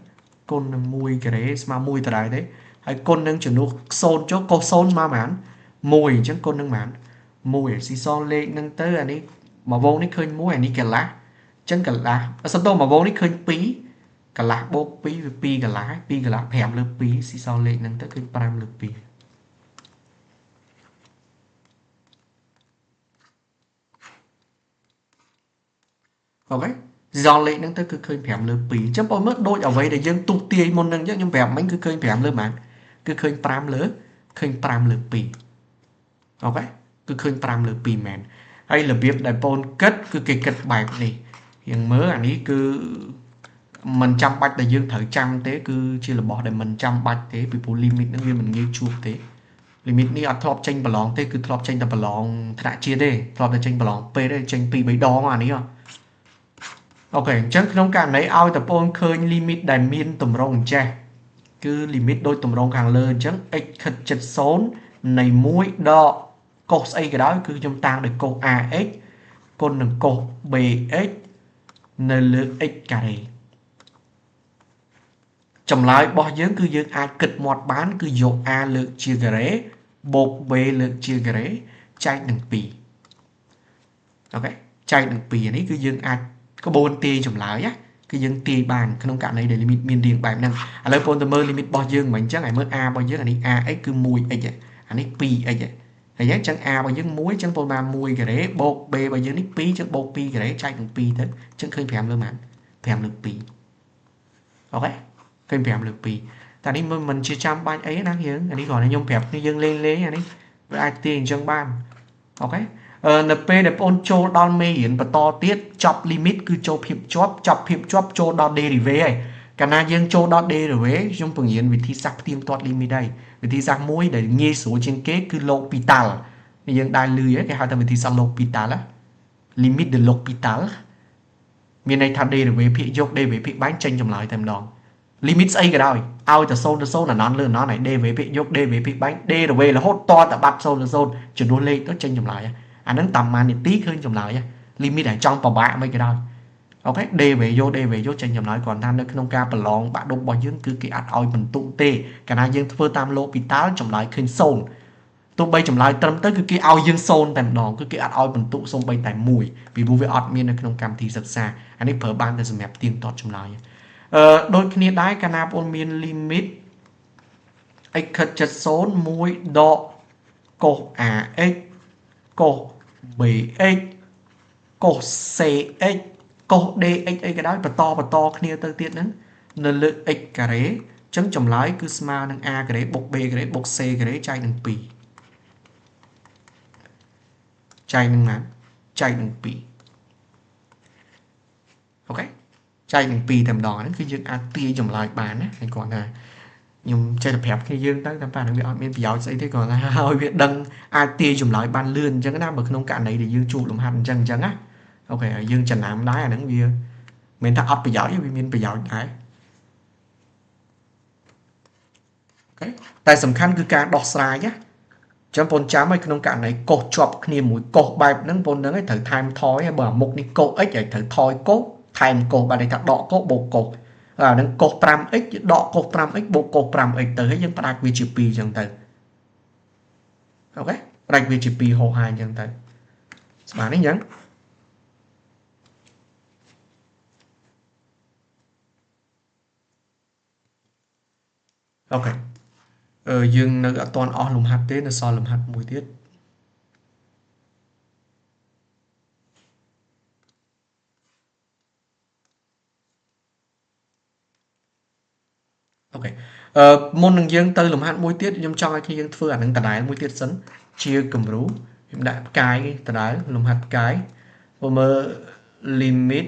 គុណនឹង1ការ៉េស្មើ1ដដែលទេហើយគុណនឹងចំនួន0ចុះកុស0ស្មើម៉ាន1អញ្ចឹងគុណនឹងម៉ាន1ស៊ីសងលេខនឹងទៅអានេះមួយវងនេះឃើញ1អានេះកន្លះអញ្ចឹងកន្លះសំដៅមួយវងនេះឃើញ2កន្លះបូក2វា2កន្លះ2កន្លះ5លើ2ស៊ីសងលេខនឹងទៅឃើញ5លើ2អូខេសងលេខហ្នឹងទៅគឺឃើញ5លើ2អញ្ចឹងបងមើលដូចអ្វីដែលយើងទុកទាយមុនហ្នឹងអញ្ចឹងខ្ញុំប្រាប់មិញគឺឃើញ5លើប៉ុន្មានគឺឃើញ5លើ2អូខេគឺឃើញ5លើ2មែនហើយរបៀបដែលបងគិតគឺគេគិតបែបនេះយើងមើលអានេះគឺមិនចាំបាច់ដែលយើងត្រូវចាំទេគឺជារបស់ដែលមិនចាំបាច់ទេពីព្រោះ limit ហ្នឹងវាមិនងាយជួបទេ limit នេះអត់ធ្លាប់ចេញប្រឡងទេគឺធ្លាប់ចេញតែប្រឡងថ្នាក់ជាតិទេធ្លាប់តែចេញប្រឡងពេលទេចេញ2 3ដងអានេះអូខេអញ្ចឹងក្នុងករណីឲ្យតបងឃើញ limit ដែលមានតម្រងអញ្ចេះគឺ limit ដូចតម្រងខាងលើអញ្ចឹង x ខិតជិត0នៃ1ដកកុសស្អីក៏ដោយគឺខ្ញុំតាំងដោយកុស ax គុណនឹងកុស bx នៅលើ x ការ៉េចម្លើយរបស់យើងគឺយើងអាចគិតមាត់បានគឺយក a លើកជាការ៉េបូក b លើកជាការ៉េចែកនឹង2អូខេចែកនឹង2នេះគឺយើងអាចក្បួនទាយចម្លើយគឺយើងទាយបានក្នុងករណីដែល limit មានរាងបែបហ្នឹងឥឡូវបងទៅមើល limit របស់យើងមិនអញ្ចឹងឲ្យមើល a របស់យើងអានេះ ax គឺ 1x អានេះ 2x ហើយអញ្ចឹង a របស់យើង1អញ្ចឹងបងបាន1ការ៉េបូក b របស់យើងនេះ2អញ្ចឹងបូក2ការ៉េចែកនឹង2ទៅអញ្ចឹងឃើញ5លើម៉ាន5លើ2អូខេឃើញ5លើ2តែនេះមិនជាចាំបាច់អីណាយើងអានេះគ្រាន់តែខ្ញុំប្រាប់គ្នាយើងលេងអានេះវាអាចទាយអញ្ចឹងបានអូខេនៅពេលដែលបងចូលដល់មេរៀនបន្តទៀតចប់ limit គឺចូលភាពជាប់ចប់ភាពជាប់ចូលដល់ derivative ហើយកាលណាយើងចូលដល់ derivative ខ្ញុំបង្រៀនវិធីសាស្ត្រផ្ទៀងផ្ទាត់ limit ហើយវិធីសាស្ត្រមួយដែលងាយស្រួលជាងគេគឺ L'Hopital នេះយើងដែលលឺគេហៅថាវិធីសាស្ត្រ L'Hopital limit de L'Hopital មានន័យថា derivative ភាគយក derivative ភាគបែងចេញចម្លើយតែម្ដង limit ស្អីក៏ដោយឲ្យតែ0ទៅ0អានន់លើអានន់ហើយ derivative ភាគយក derivative ភាគបែង derivative រហូតតតែបាត់0ទៅ0ចំនួនលេខទៅចេញចម្លើយអាហ្នឹងតាមម៉ាននីតិឃើញចម្លើយ limit ឲ្យចង់ប្របាក់មិនក៏ដោយអូខេ derivative យកចេញចម្លើយគ្រាន់ថានៅក្នុងការប្រឡងបាក់ឌុបរបស់យើងគឺគេអត់ឲ្យបន្ទុកទេកាលណាយើងធ្វើតាម L'Hopital ចម្លើយឃើញ0ទោះបីចម្លើយត្រឹមទៅគឺគេឲ្យយើង0តែម្ដងគឺគេអត់ឲ្យបន្ទុកសូម្បីតែ1ពីព្រោះវាអត់មាននៅក្នុងកម្មវិធីសិក្សាអានេះប្រើបានតែសម្រាប់ទៀងទាត់ចម្លើយដូចគ្នាដែរកាលណាបងមាន limit x ខិតជិត0 1ដកកុស ax កុស bx កុស cx កុស dx អីក៏ដោយបន្តគ្នាទៅទៀតហ្នឹងនៅលើ x ការ៉េអញ្ចឹងចម្លើយគឺស្មើនឹង a ការ៉េបូក b ការ៉េបូក c ការ៉េចែកនឹង2ចែកនឹងណាចែកនឹង2អូខេចែកនឹង2តែម្ដងហ្នឹងគឺយើងអាចទាយចម្លើយបានណាហើយគ្រាន់តែខ្ញុំចេះតែប្រាប់គ្នាយើងទៅតែប៉ះនឹងវាអត់មានប្រយោជន៍ស្អីទេគ្រាន់តែឲ្យវាដឹងអាចទាយចម្លើយបានលឿនអញ្ចឹងណាបើក្នុងករណីដែលយើងជួបលំហាត់អញ្ចឹងណាអូខេហើយយើងចំណាំដែរអាហ្នឹងវាមិនថាអត់ប្រយោជន៍ទេវាមានប្រយោជន៍ដែរអូខេតែសំខាន់គឺការដោះស្រាយណាចឹងបងចាំឲ្យក្នុងករណីកុសជាប់គ្នាមួយកុសបែបហ្នឹងបងនឹងឲ្យត្រូវថែមថយបើអាមុខនេះកុស x ឲ្យត្រូវថយកុសថែមកុសបាទន័យថាដកកុសបូកកុសអាហ្នឹងកុស 5x ដកកុស 5x បូកកុស 5x ទៅហើយយើងផ្ដាច់វាជា2អញ្ចឹងទៅអូខេផ្ដាច់វាជា2ហោហាអញ្ចឹងទៅស្មើនេះអញ្ចឹង ok dương nó đã toàn on lùm hạt thế nó so lùm hạt mùi tiết ok môn đừng dương từ lùm hạt mùi tiết nhưng trong khi dương phương ảnh tà đáy mùi tiết sấn chia cầm rú đã cái tà đáy lùm hạt cái và mơ limit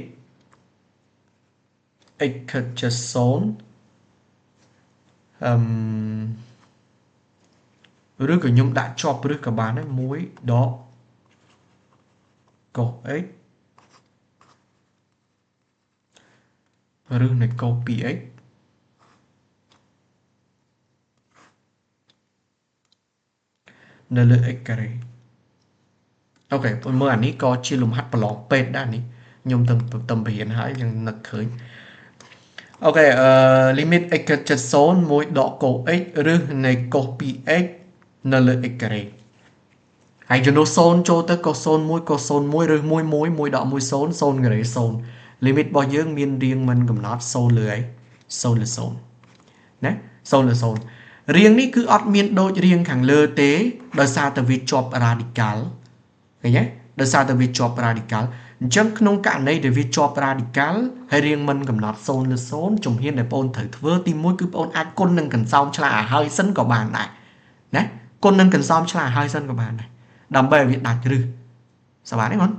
x chất số rước của nhung đã cho rước cả bán ấy muối đó cổ x rước này cổ px nơi lượng x carry ok mơ ảnh ní có chia lùm hạt bà lọ pet đã ní nhung tầm hiện hãy nhưng nực khởi ok limit x chất số muối đó cổ x rước này cổ px nơi lượng x carry hãy cho nó xôn cho tới có xôn môi rồi môi đỏ môi xôn người đấy xôn limit bao nhiêu miền riêng mình cầm nó xôn lưới xôn là xôn nè xôn là xôn riêng ní cứ ọt miền đôi riêng hàng lơ tế đời xa từ việc chọc radical thấy nhé đời xa từ việc chọc radical chẳng không cả này để việc chọc radical hay riêng mình cầm nó xôn là xôn trùng hiên để bôn thử vơ tìm môi cứ bôn ai con nâng cần xong là hơi sân của bạn này nè con nâng cần xong là hơi sân của bạn này đầm bề việc đạt rư sao bạn đấy không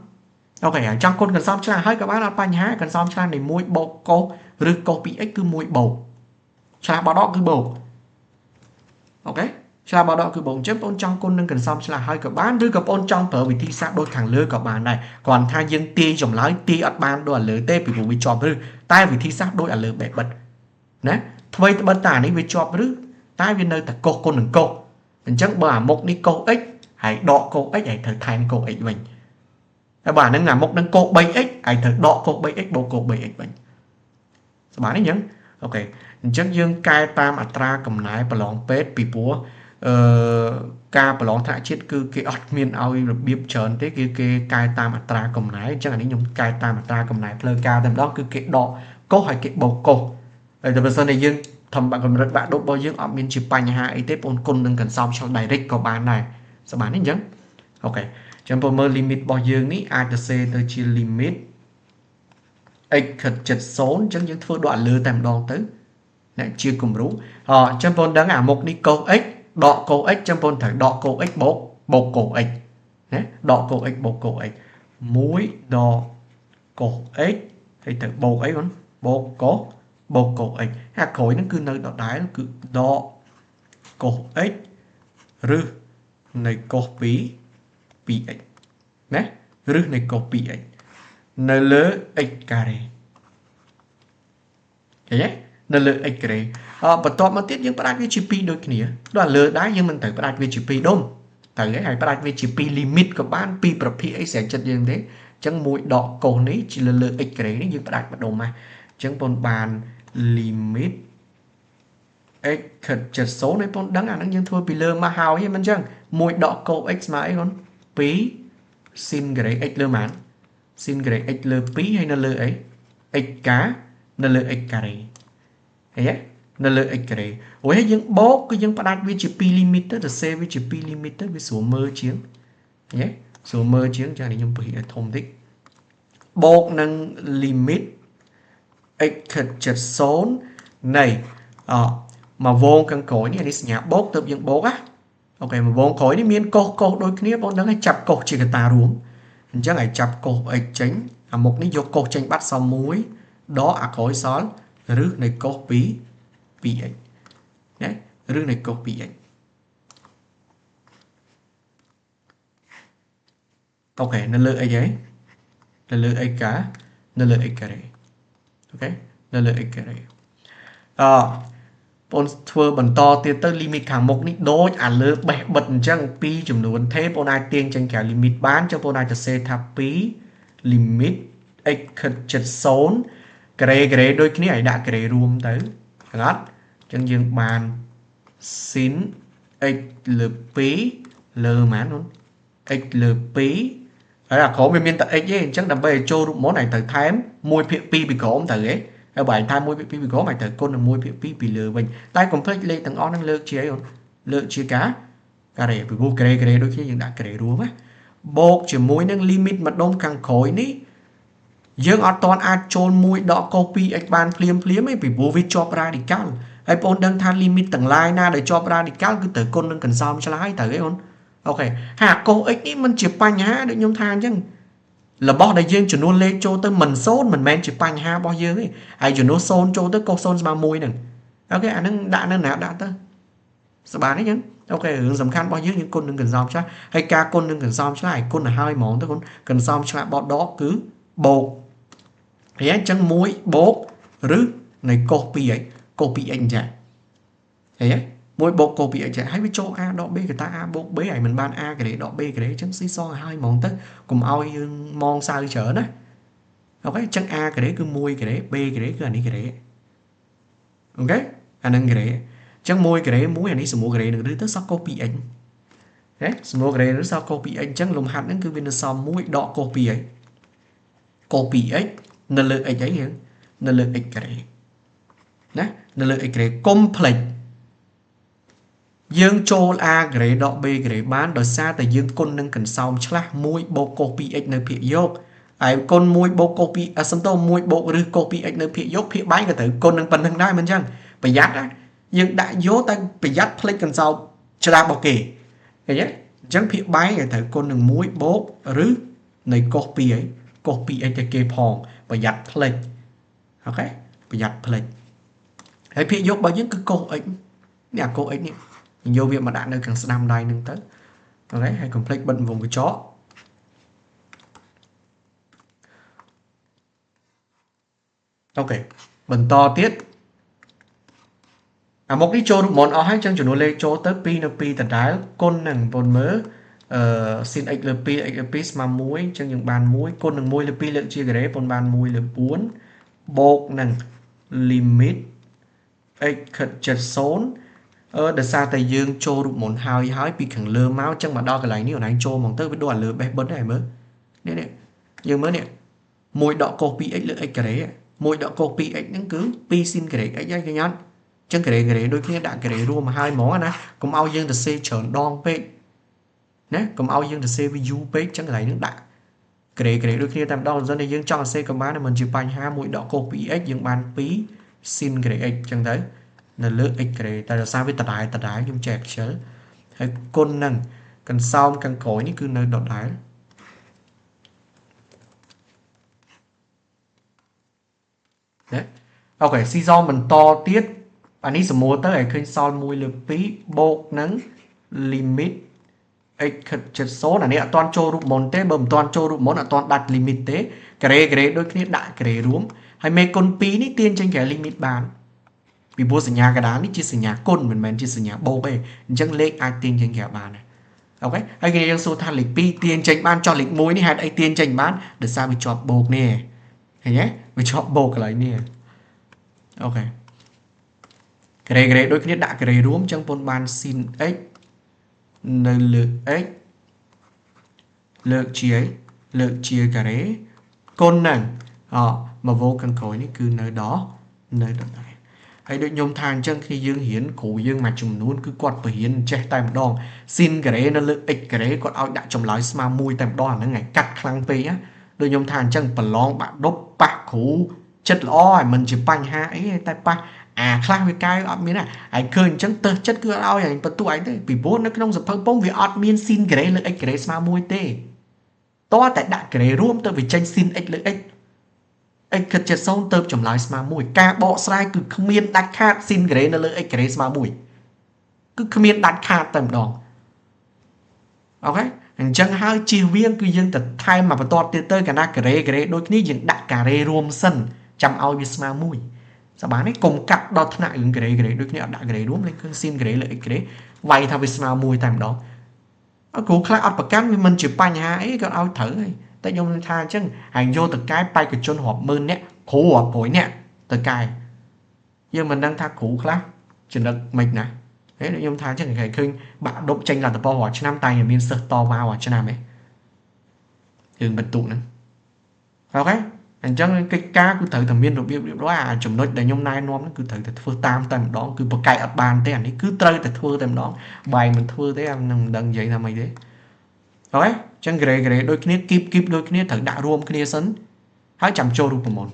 ok trong con cần xong là hơi các bạn là bánh há cần xong là để môi bộ cô rư cô bị ích cứ môi bầu là bao đó cứ bầu ok là bao đó cứ bầu chứ ôn trong con nâng cần xong là hơi các bạn rư gặp ôn trong tờ vị thi sát đôi thằng lơ các bạn này còn thay dân ti dòng lái ti ở ban đôi lơ tê bị vụ bị chọc rư tai vị thi sát đôi ở lơ bẹ bật nè thôi bên tả này bị chọc rư tai viên nơi ta cô con đừng cô mình chẳng bà một đi câu x hãy đọ cô x hãy thử thành cô x mình các bạn đang làm một đang cô 7x hãy thử đọ cô 7x bộ cô 7x mình các bạn ấy nhấn ok chắc dương cai tam atra cầm nái và lóng pet bị búa ca và lóng thạ chết cứ cái admin ao được biếp trơn thế cái cai tam atra cầm nái chắc là những cai tam atra cầm nái plơ ca tầm đó cứ cái đọ cô hay cái bầu cô đây từ sau này dương thầm bạn còn rất bạn đốt bao dương admin chụp bài nhà hai tép ôn côn đừng cần xong trong direct của bạn này các bạn ấy nhấn ok trong polymer limit bao dương ní a c tới chia limit x chất số chẳng những phương đoạn lừa tầm đòn tới này chia cùng rú trong pol đáng ả một đi câu x đọ câu x trong pol thử đọ câu x bộ cổ x nhé đọ câu x bộ cổ x muối đọ cổ x thì thử bộ ấy luôn bộ cổ x hạt khối nó cứ nơi đọ đáy nó cứ đọ cổ x rư này cổ bí px nhé rư này cổ px nơi lỡ x carry nhé nơi lỡ x carry và tọa mà tiết những phát VGP đôi kia đó là lỡ đá nhưng mình thấy phát VGP đúng thấy cái hay phát VGP limit của bạn pi và pi x sẽ chất như thế chẳng mũi đỏ cổ này chỉ là lỡ x carry nhưng phát bắt đầu mà chẳng còn bàn limit x chất số này còn đáng là những thua bị lơ mà hào ấy mình chẳng mũi đỏ cổ x mà ấy con pi xin cái x lơ mán xin cái x lơ pi hay là lơ ấy x cá là lơ x carry thấy là lơ x carry ôi hay những bố cái những phát VGP limit là c VGP limit với số mơ chiến nhé số mơ chiến cho nên chúng tôi thông thích bố năng limit x chất số này mà vô căn khối này đi nhà bố tập những bố á ok mà vô khối đi miên cô đôi kia bố đang hay chập cổ chỉ cái ta đúng chắc phải chập cổ x tránh một cái vô cổ tránh bắt sau muối đó khối xóa rước này cổ bí px nhé rước này cổ px ok nó lựa ấy giấy nó lựa ấy cá nó lựa ấy carry ok nó lựa ấy carry bọn thưa bằng to tiền tới limit hàng một nít đối lỡ bẻ bật chẳng pi chùm nụ thế bọn ai tiên chẳng cả limit bán cho bọn ai cho xe tháp pi limit x chất số cái đôi khi này đã cái rùm tới đó chẳng dừng bàn xin x lờ pi lờ mán luôn x lờ pi đấy là khổ bên tại x ấy chắc là bây giờ cho món này từ tháng môi pi bị khổ không từ ấy ហើយបើឯងថា1ភាគ2ពីក្រោមឯងត្រូវគុណនឹង1ភាគ2ពីលើវិញតែកុំភ្លេចលេខទាំងអស់ហ្នឹងលើកជាអីអូនលើកជាការ៉េពីព្រោះការ៉េដូចគ្នាយើងដាក់ការ៉េរួមណាបូកជាមួយនឹង limit ម្ដុំខាងក្រោយនេះយើងអត់ទាន់អាចចូល1ដក copy x បានភ្លាមទេពីព្រោះវាជាប់ radical ហើយបងដឹងថា limit ទាំង line ណាដែលជាប់ radical គឺត្រូវគុណនឹងកន្សោមឆ្លើយត្រូវទេអូនអូខេហើយអា cos x នេះมันជាបញ្ហាដូចខ្ញុំថាអញ្ចឹងរបស់ដែលយើងចំនួនលេខចូលទៅមិន0មិនមែនជាបញ្ហារបស់យើងទេហើយចំនួន0ចូលទៅ cos 0ស្មើ1ហ្នឹងអូខេអាហ្នឹងដាក់នៅណាដាក់ទៅស្បានទេអញ្ចឹងអូខេរឿងសំខាន់របស់យើងគុណនឹងកន្សោមឆ្លាស់ហើយការគុណនឹងកន្សោមឆ្លាស់ឲ្យគុណទៅហើយហ្មងទៅគុណកន្សោមឆ្លាស់បតដកគឺបូកហើយអញ្ចឹង1បូកឬនៃ cos 2x cos 2x អញ្ចឹងឃើញទេ1បូក cos 2x ហើយវាចូល a ដក b កតា a បូក b ហើយមិនបាន a ការ៉េដក b ការ៉េអញ្ចឹងស៊ីសងឲ្យហើយហ្មងទៅកុំឲ្យយើងมองសៅច្រើនណាអូខេអញ្ចឹង a ការ៉េគឺ1ការ៉េ b ការ៉េគឺអានេះការ៉េអូខេអានឹងការ៉េអញ្ចឹង1ការ៉េ1អានេះសមូលការ៉េនឹងឬទៅសល់ cos 2x ណាសមូលការ៉េឬសល់ cos 2x អញ្ចឹងលំហាត់ហ្នឹងគឺវានៅសម1ដក cos 2x cos 2x នៅលើ x អីយើងនៅលើ x ការ៉េណានៅលើ x ការ៉េកុំភ្លេចយើងចូល a ការ៉េដក b ការ៉េបានដោយសារតែយើងគុណនឹងកន្សោមឆ្លាស់1បូក cos 2x នៅភាគយកហើយគុណ1បូក cos 2សំទោ1បូកឬ cos 2x នៅភាគយកភាគបែកក៏ត្រូវគុណនឹងប៉ុណ្្នឹងដែរមិនអញ្ចឹងប្រយ័ត្នណាយើងដាក់យកតែប្រយ័ត្នភ្លេចកន្សោមឆ្លាស់របស់គេឃើញទេអញ្ចឹងភាគបែកក៏ត្រូវគុណនឹង1បូកឬនៃ cos 2អី cos 2x តែគេផងប្រយ័ត្នភ្លេចអូខេប្រយ័ត្នភ្លេចហើយភាគយករបស់យើងគឺ cos x នេះអា cos x នេះយកវាមកដាក់នៅខាងស្ដាំដៃនឹងទៅអូខេហើយកុំភ្លេចបិទវងកញ្ចក់អូខេបន្តទៀតអាមុខនេះចូលរូបមន្តអស់ហើយចឹងចំនួនលេខចូលទៅ2នៅ2ដដែលគុណនឹងបងមើលsin x លើ2 x លើ2ស្មើ1ចឹងយើងបាន1គុណនឹង1លើ2លើកជាការ៉េបងបាន1លើ4បូកនឹង limit x ខិតជិត0ដោយសារតែយើងចូលរូបមន្តហើយពីខាងលើមកចឹងមកដល់កន្លែងនេះអូនឯងចូលមកទៅវាដូចអាលើបេះបិទដែរមើលនេះយើងមើលនេះ1ដក cos 2x លើ x ការ៉េ1ដក cos 2x ហ្នឹងគឺ2 sin ការ៉េ x ហើយឃើញអត់ចឹងការ៉េដូចគ្នាដាក់ការ៉េរួមមកហើយហ្មងណាកុំឲ្យយើងទៅសេច្រើនដងពេកណាកុំឲ្យយើងទៅសេវាយូរពេកចឹងកន្លែងហ្នឹងដាក់ការ៉េដូចគ្នាតែម្ដងបើមិនតែយើងចង់សេក៏បានតែមិនជាបញ្ហា1ដក cos 2x យើងបាន2 sin ការ៉េ x ចឹងទៅនៅលើ x ការ៉េតែដោយសារវាដដែលខ្ញុំចែកខ្ជិលហើយគុណនឹងកន្សោមខាងក្រោយនេះគឺនៅដដែលណាអូខេស៊ីសងបន្តទៀតអានេះសមូលទៅឲ្យឃើញសល់1លើ2បូកនឹង limit x ខិតជិត0អានេះអត់ទាន់ចូលរូបមន្តទេបើមិនទាន់ចូលរូបមន្តអត់ទាន់ដាក់ limit ទេការ៉េដូចគ្នាដាក់ការ៉េរួមហើយមេគុណ2នេះទាញចេញការ៉េ limit បានពីព្រោះសញ្ញាកណ្ដាលនេះជាសញ្ញាគុណមិនមែនជាសញ្ញាបូកទេអញ្ចឹងលេខអាចទាញចេញក្រៅបានដែរអូខេហើយគេយើងសួរថាលេខ2ទាញចេញបានចុះលេខ1នេះហេតុអីទាញចេញបានដោយសារវាជាប់បូកនេះឃើញទេវាជាប់បូកកន្លែងនេះអូខេការ៉េដូចគ្នាដាក់ការ៉េរួមអញ្ចឹងពន្ធបាន sin x នៅលើ x លើកជាការ៉េគុណនឹងមកវងខាងក្រោយនេះគឺនៅដល់ដែរហើយដូចខ្ញុំថាអញ្ចឹងគឺយើងរៀនគ្រូយើងមួយចំនួនគឺគាត់បរៀនចេះតែម្ដង sin ការ៉េនៅលើ x ការ៉េគាត់ឲ្យដាក់ចម្លើយស្មើ1តែម្ដងអាហ្នឹងឯងកាត់ខ្លាំងពេកណាដូចខ្ញុំថាអញ្ចឹងប្រឡងបាក់ដប់ប៉ះគ្រូចិត្តល្អហើយមិនជាបញ្ហាអីតែប៉ះអាខ្លះវាកែអត់មានណាហើយឃើញអញ្ចឹងទៅចិត្តគឺអត់ឲ្យឯងបន្ទោឯងទេពីព្រោះនៅក្នុងសភៅពងវាអត់មាន sin ការ៉េលើ x ការ៉េស្មើ1ទេតោះតែដាក់ការ៉េរួមទៅវាចេញ sin x លើ x x ខិតជិត0ទៅចម្លើយស្មើ1ការបកស្រាយគឺគ្មានដាច់ខាត sin ការ៉េនៅលើ x ការ៉េស្មើ1គឺគ្មានដាច់ខាតតែម្ដងអូខេអញ្ចឹងហើយជៀសវាងគឺយើងទៅថែមមកបន្ទាត់ទៀតទៅកាលណាការ៉េដូចគ្នាយើងដាក់ការ៉េរួមសិនចាំឲ្យវាស្មើ1សប្បាយនេះកុំកាត់ដល់ថ្នាក់រឿងការ៉េដូចគ្នាអត់ដាក់ការ៉េរួមលេខគឺ sin ការ៉េលើ x ការ៉េវាយថាវាស្មើ1តែម្ដងគ្រូខ្លះអត់ប្រកាន់វាមិនជាបញ្ហាអីក៏ឲ្យត្រូវហើយតែខ្ញុំថាអញ្ចឹងហើយយកទៅកែបេក្ខជនរាប់ម៉ឺននាក់គ្រូរាប់រយនាក់ទៅកែយើងមិនដឹងថាគ្រូខ្លះចំណឹកមិនណាហេខ្ញុំថាអញ្ចឹងគេឃើញបាក់ដប់ចេញលទ្ធផលរាល់ឆ្នាំតែមានសិស្សតវ៉ារាល់ឆ្នាំហ៎រឿងបន្ទុកហ្នឹងអូខេ anh chẳng cái cá cứ thử thầm miên rồi biết đó chấm nói để nhom nai nó cứ thử thưa tam tam đó cứ bậc cày ở bàn thế anh ấy cứ chơi thưa tam đó bài mình thưa thế em đừng vậy là mày đấy rồi chẳng ghê ghê đôi khi kíp đôi khi thử đã rùm kia sấn hãy chăm cho được một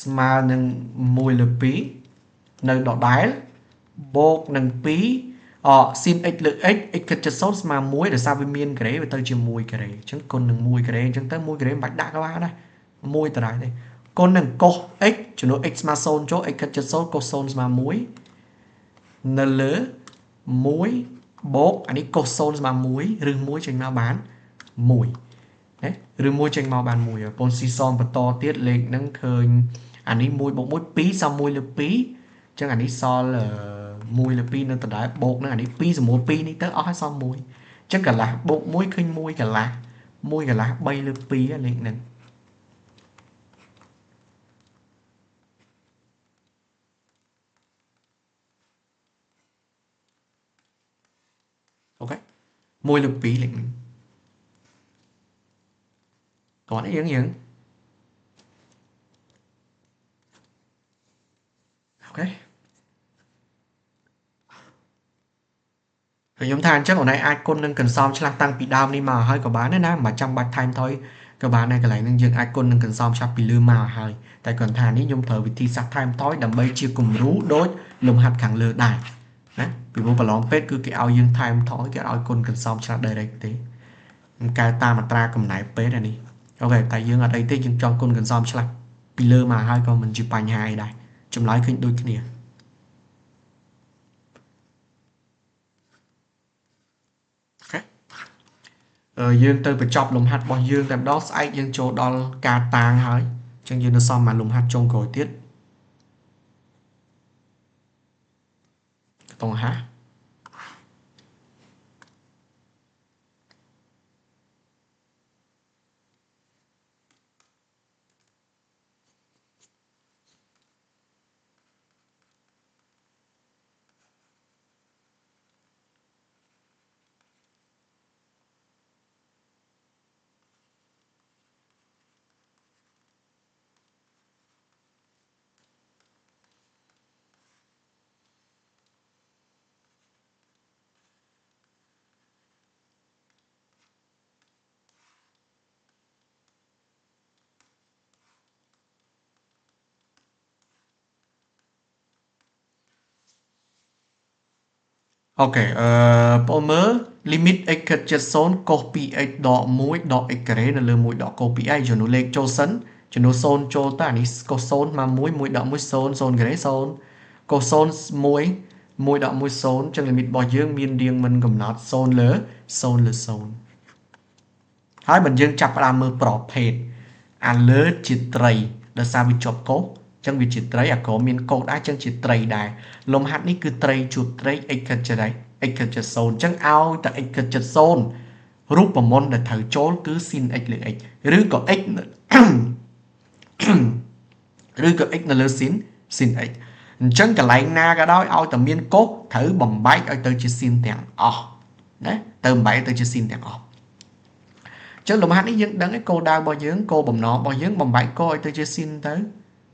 mà nâng mùi là phí nơi đỏ đáy bột nâng phí xin x lực x x chất sốt mà muối để sao với miên cái đấy và tôi chỉ mùi cái đấy chẳng còn nâng mùi cái đấy chẳng tới mùi cái đấy bạch đã các bạn đây mùi từ đấy đây con nâng cô x cho nó x mà xôn chỗ x chất sốt cô xôn mà muối nơ lỡ muối bột anh ấy cô xôn mà muối rừng muối trên mà bán mùi đấy rừng muối trên mà bán mùi ở con xì son và to tiết lên nâng khơi anh ấy mùi bột muối pí sao mùi là pí chẳng anh ấy so là mùi là pí nên từ đấy bột nó anh ấy pí rồi mùi pí này tới ói xong mùi chắc cả là bột muối khinh mùi cả là bay là pí lên nè ok mùi là pí lên còn ấy những ok rồi chúng ta chắc hôm nay ai con nâng cần xong chắc tăng bị đau đi mà hơi có bán đấy na mà trong bạch time thôi các bạn này cái này nâng dương ai con nâng cần xong chắc bị lừa mà hơi tại còn thà ní nhung thở vì thi sắc time tối đầm bay chia cùng rú đối lùm hạt khẳng lừa đài đấy vì vô bà lóng pet cứ cái ao dương time tối cái ao con cần xong chắc đời đây tí cái ta mà tra cầm này pet này đi ok tại dương ở đây tí dương cho con cần xong chắc bị lừa mà hai con mình chịu bành hai đây chúng nói khinh đôi cái này dương từ phải chọc lùm hạt bọn dương làm đó sẽ dương chỗ đó ca tàng hơi chẳng dương nó xong mà lùm hạt trong cổ tiết tổng hả ok bộ mớ limit x chất xốn copy x đọ mũi đọ x cái là lừa mũi đọ copy x cho nó lên cho sấn cho nó xôn cho ta ní có xôn mà mũi mũi đọ mũi xôn xôn cái đấy xôn có xôn mũi mũi đọ mũi xôn cho limit bỏ dương miên điên mình cầm nát xôn lỡ xôn hai mình dương chập làm mơ bỏ phết ăn lỡ chỉ trầy là sao bị chọc cố chẳng vì chỉ trầy à có miên cố đã chẳng chỉ trầy đài lông hạt ní cứ trầy chuột trầy x chất đấy x chất xôn chẳng ao tại x chất xôn rút vào môn để thử chốt cứ xin x lệ x rứ có x rứ có x là lỡ xin x chẳng cả lại na cái đó ao tầm miên cốt thử bầm bái ở từ chỉ xin tiền đấy từ bảy từ chỉ xin tiền chứ lùm hát ấy dân đấng cái cô đau bao dưỡng cô bầm nọ bao dưỡng bầm bãi cô tôi chưa xin tới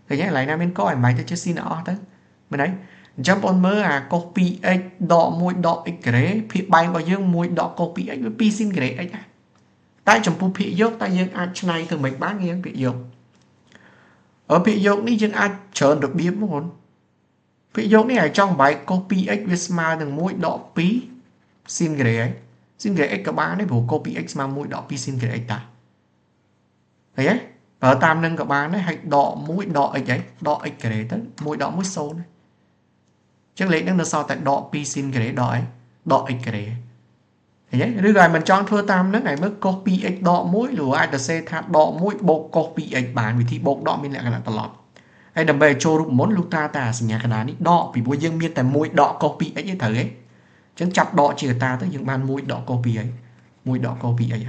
cái nhé lại nam bên có ai mày tôi chưa xin nó tới bên đấy trong bọn mơ copy x đọ môi đọ x cái phía bay bao dưỡng môi đọ copy x với pi xin cái x tại trong phụ phía dốc tại dân ai này thường mình bán nghe phía dốc ở phía dốc ní dân ai chờ được biết muốn phía dốc ní ở trong bài copy x với smart đừng môi đọ pi xin cái ấy xin cái x các bạn đấy bộ copy x mà mũi đỏ pi xin cái x ta thấy ấy ở tam nâng các bạn đấy hay đỏ mũi đỏ x ấy đỏ x cái đấy tới mũi đỏ mũi số này chắc lấy nó sao tại đỏ pi xin cái đấy đỏ ấy đỏ x cái đấy thấy ấy đưa rồi mình chọn thua tam nước này mới copy x đỏ mũi rồi ai ta sẽ thà đỏ mũi bộ copy x bản vì thì bộ đỏ mình lại là tọt hay đầm bề cho muốn lúc ta sinh nhà cái này đỏ vì bố dương miên tại mũi đỏ copy x như thử ấy chẳng chặt đỏ chỉ ta tới những bàn mũi đỏ copy ấy mũi đỏ copy ấy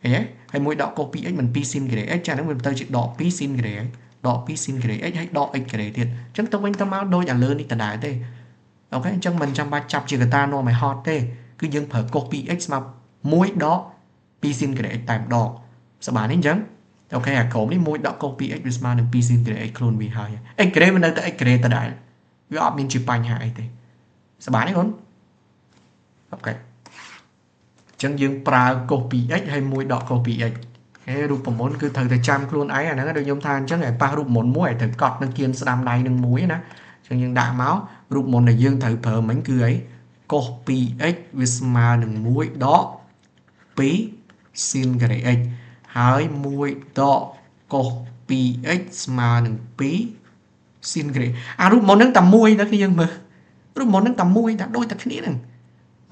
ấy hay mũi đỏ copy ấy mình pi xin cái đấy cha nó mình tới chỉ đỏ pi xin cái đấy đỏ pi xin cái đấy hay đỏ x cái đấy tiền chẳng tao anh tao máu đôi nhà lớn đi tận đại thế ok chẳng mình trong ba chập chỉ ta nó mày hot thế cứ dừng phở copy x mà mũi đó pi xin cái đấy tạm đỏ សបាននេះអញ្ចឹងអូខេអាក្រុមនេះមួយដក copy x វាស្មើនឹង2 sin gray x ខ្លួនវាហើយ x gray វានៅតែ x gray ដដែលវាអត់មានជាបញ្ហាអីទេសបានទេបងអូខេអញ្ចឹងយើងប្រើ copy x ហើយមួយដក copy x ហើយរូបមន្តគឺត្រូវតែចាំខ្លួនឯងអាហ្នឹងដូចខ្ញុំថាអញ្ចឹងឲ្យប៉ះរូបមន្តមួយឲ្យត្រូវកត់នឹងគៀនស្ដាំដៃនឹងមួយណាអញ្ចឹងយើងដាក់មករូបមន្តដែលយើងត្រូវប្រើមិញគឺអី cos 2x វាស្មើនឹង1ដក2 sin gray x ហើយ1ដក cos 2x ស្មើនឹង2 sin gray អារូបមន្តហ្នឹងតែមួយតែគឺយើងមើលរូបមន្តហ្នឹងតែមួយតែដូចតែគ្នាហ្នឹង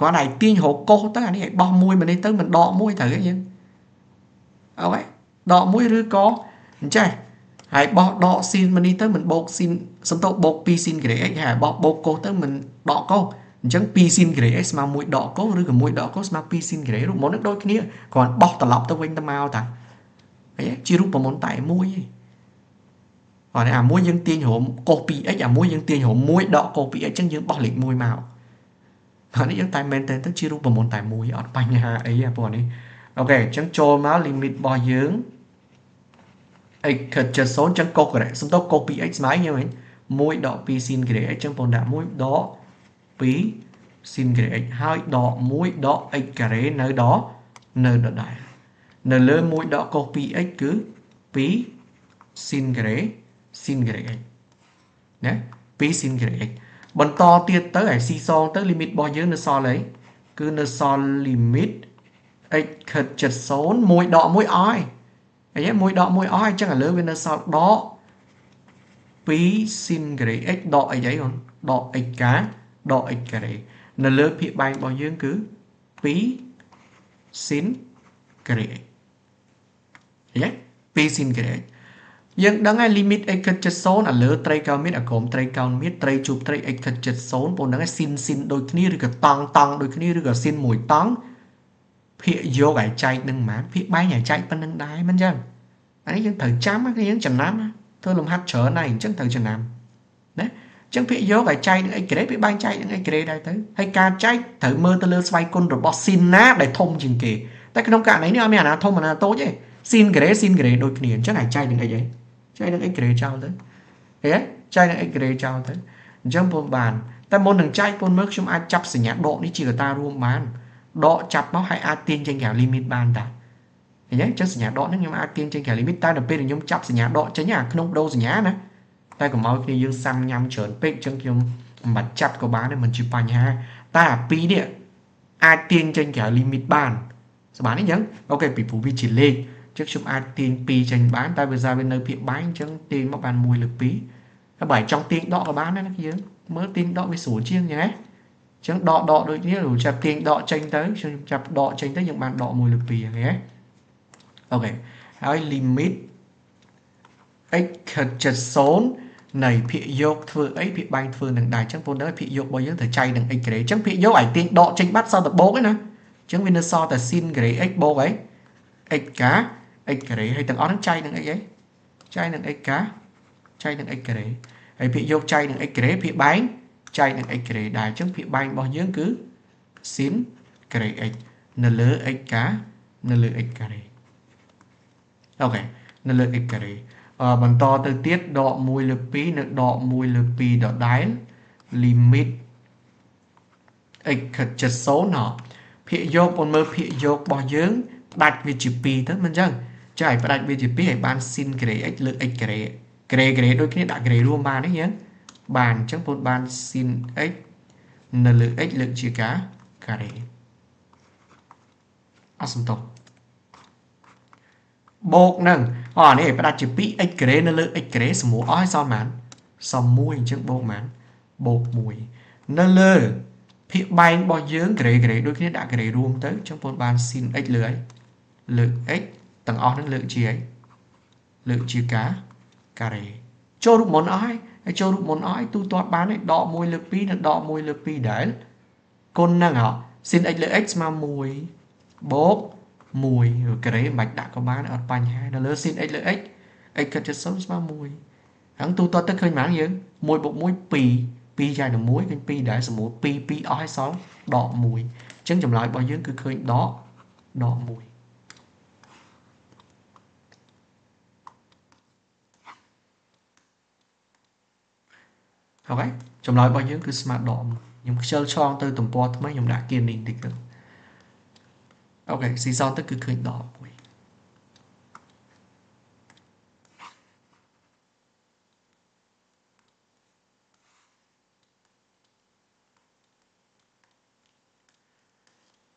គាត់ឲ្យទាញរក cos ទៅអានេះឲ្យបោះមួយមកនេះទៅមិនដកមួយត្រូវទេយើងអូខេដកមួយឬក៏អញ្ចេះហើយបោះដក sin មកនេះទៅមិនបូក sin សំទោបូក2 sin gray x ហើយបោះបូក cos ទៅមិនដក cos អញ្ចឹង2 sin gray x ស្មើ1ដក cos ឬក៏1ដក cos ស្មើ2 sin gray រូបមន្តនឹងដូចគ្នាគ្រាន់បោះត្រឡប់ទៅវិញទៅមកតាហើយជារូបមន្តតែមួយឯងអត់អាមួយយើងទាញរម cos 2x អាមួយយើងទាញរម1ដក cos 2x អញ្ចឹងយើងបោះលេខ1មកហើយនេះយើងតែមែនទៅជារូបមន្តតែមួយអត់បញ្ហាអីទេពួកនេះអូខេអញ្ចឹងចូលមក limit របស់យើង x ខិតចិត្ត0អញ្ចឹង cos ក្រេសំដៅ cos 2x ស្មើយើងវិញ1ដក2 sin gray x អញ្ចឹងបងដាក់1ដក2 sin gray x ហើយដក1ដក x ការ៉េនៅដដែលនៅលើ1ដក cos 2x គឺ2 sin gray x ណា2 sin gray x បន្តទៀតទៅឲ្យស៊ីសងទៅ limit របស់យើងនៅសល់អីគឺនៅសល់ limit x ខិតចិត្ត0 1ដក1អស់ហើយអញ្ចឹង1ដក1អស់ហើយអញ្ចឹងឥឡូវវានៅសល់ដក2 sin gray x ដកអីហីបងដក x ការដក x ការ៉េនៅលើភាគបែងរបស់យើងគឺ2 sin gray x ឃើញទេ2 sin gray x យើងដឹងហើយ limit x ខិតចិត្ត0ឥឡូវត្រីកោណមៀតអាក្រុមត្រីកោណមៀតត្រីជួបត្រី x ខិតចិត្ត0បងដឹងហើយ sin ដូចគ្នាឬក៏តង់ដូចគ្នាឬក៏ sin មួយតង់ភាគយកឲ្យចែកនឹងប៉ុន្មានភាគបែងឲ្យចែកប៉ុណ្្នឹងដែរមិនអញ្ចឹងអានេះយើងត្រូវចាំគឺយើងចំណាំធ្វើលំហាត់ច្រើនហើយអញ្ចឹងត្រូវចំណាំណាអញ្ចឹងភាគយកឲ្យចែកនឹង x grade ភាគបែងចែកនឹង x grade ដែរទៅហើយការចែកត្រូវមើលទៅលើស្វ័យគុណរបស់ sin ណាដែលធំជាងគេតែក្នុងករណីនេះអត់មានអាណាធំអាណាតូចទេ sin grade ដូចគ្នាអញ្ចឹងឲ្យចែកនឹង x អីចែកនឹង x grade ចោលទៅឃើញទេចែកនឹង x grade ចោលទៅអញ្ចឹងពុំបានតែមុននឹងចែកពុនមើលខ្ញុំអាចចាប់សញ្ញាដកនេះជាកត្តារួមបានដកចាប់មកហើយអាចទាញចេញក្រៅ limit បានតាអញ្ចឹងចឹងសញ្ញាដកហ្នឹងខ្ញុំអាចទាញចេញក្រៅ limit តែដល់ពេលខ្ញុំចាប់សញ្ញាដកចេញអាក្នុងបដូរសញ្ញាណាតែកុំឲ្យគ្នាយើងសាំញ៉ាំច្រើនពេកអញ្ចឹងខ្ញុំមិនបាច់ចាប់ក៏បានដែរមិនជាបញ្ហាតែអា2នេះអាចទាញចេញក្រៅ limit បានស្បានអញ្ចឹងអូខេពីព្រោះវាជាលេខអញ្ចឹងខ្ញុំអាចទាញ2ចេញបានតែវាសារវានៅភាគបែងអញ្ចឹងទាញមកបាន1លើ2ហើយបើចង់ទាញដកក៏បានដែរណាយើងមើលទាញដកវាស្រួលជាងអញ្ចឹងណាអញ្ចឹងដកដូចនេះឬចាប់ទាញដកចេញទៅខ្ញុំចាប់ដកចេញទៅយើងបានដក1លើ2ហ្នឹងណាអូខេហើយ limit x ខិត70នៃភាគយកធ្វើអីភាគបែងធ្វើនឹងដែរអញ្ចឹងបងដឹងភាគយករបស់យើងត្រូវចែកនឹង x grade អញ្ចឹងភាគយកឲ្យទាញដកចេញបាត់សល់តែបូកឯណាអញ្ចឹងវានៅសល់តែ sin grade x បូកអី x កា x grade ហើយទាំងអស់ហ្នឹងចែកនឹង x អីចែកនឹង x កាចែកនឹង x grade ហើយភាគយកចែកនឹង x grade ភាគបែងចែកនឹង x grade ដែរអញ្ចឹងភាគបែងរបស់យើងគឺ sin grade x នៅលើ x កានៅលើ x grade អូខេនៅលើ x carré បន្តទៅទៀតដក1លើ2នៅដក1លើ2ដដែល limit x ខិត70ណោះភាគយកបងមើលភាគយករបស់យើងផ្ដាច់វាជា2ទៅមិនអញ្ចឹងចាឲ្យផ្ដាច់វាជា2ឲ្យបាន sin carré x លើ x carré carré ដូចគ្នាដាក់ carré រួមបានទេយើងបានអញ្ចឹងបងបាន sin x នៅលើ x លើកជាការ carré អត់សំទោសបូកនឹងនេះផ្ដាច់ជា2 x grade នៅលើ x grade សម្រួលអស់ឲ្យសល់ប៉ុន្មានសម1អញ្ចឹងបូកប៉ុន្មានបូក1នៅលើភាគបែងរបស់យើង grade ដូចគ្នាដាក់ grade រួមទៅអញ្ចឹងបងបាន sin x លើអីលើ x ទាំងអស់ហ្នឹងលើកជាអីលើកជាការ carré ចូលរូបមន្តអស់ហើយចូលរូបមន្តអស់ហើយទូទាត់បានហើយដក1លើ2និងដក1លើ2ដែរគុណហ្នឹងsin x លើ x ស្មើ1បូក1ការ៉េមិនបាច់ដាក់ក៏បានអត់បញ្ហានៅលើ sin x លើ x x គិត70ស្មើ1ហ្នឹងទូទាត់ទៅឃើញហ្មងយើង1 + 1 2 2ចែកនឹង1ឃើញ2ដែរសម្រួល2 2អស់ឲ្យសល់ដក1អញ្ចឹងចម្លើយរបស់យើងគឺឃើញដក1 អូខេចម្លើយរបស់យើងគឺស្មើដកខ្ញុំខ្ជិលឆ្លងទៅទំព័រថ្មីខ្ញុំដាក់គៀននេះបន្តិចទៅអូខេស៊ីសងទៅគឺឃើញដកមួយ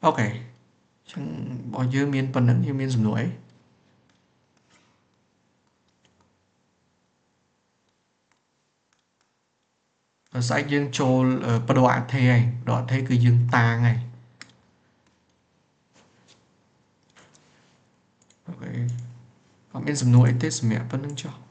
អូខេចឹងរបស់យើងមានប៉ុណ្្នឹងយើងមានសំណួរអីស្អែកយើងចូលបដិអត្ថេហើយបដិអត្ថេគឺយើងតាងហើយអូខេអត់មានសំណួរអីទេសម្រាប់ប៉ុណ្្នឹងចុះ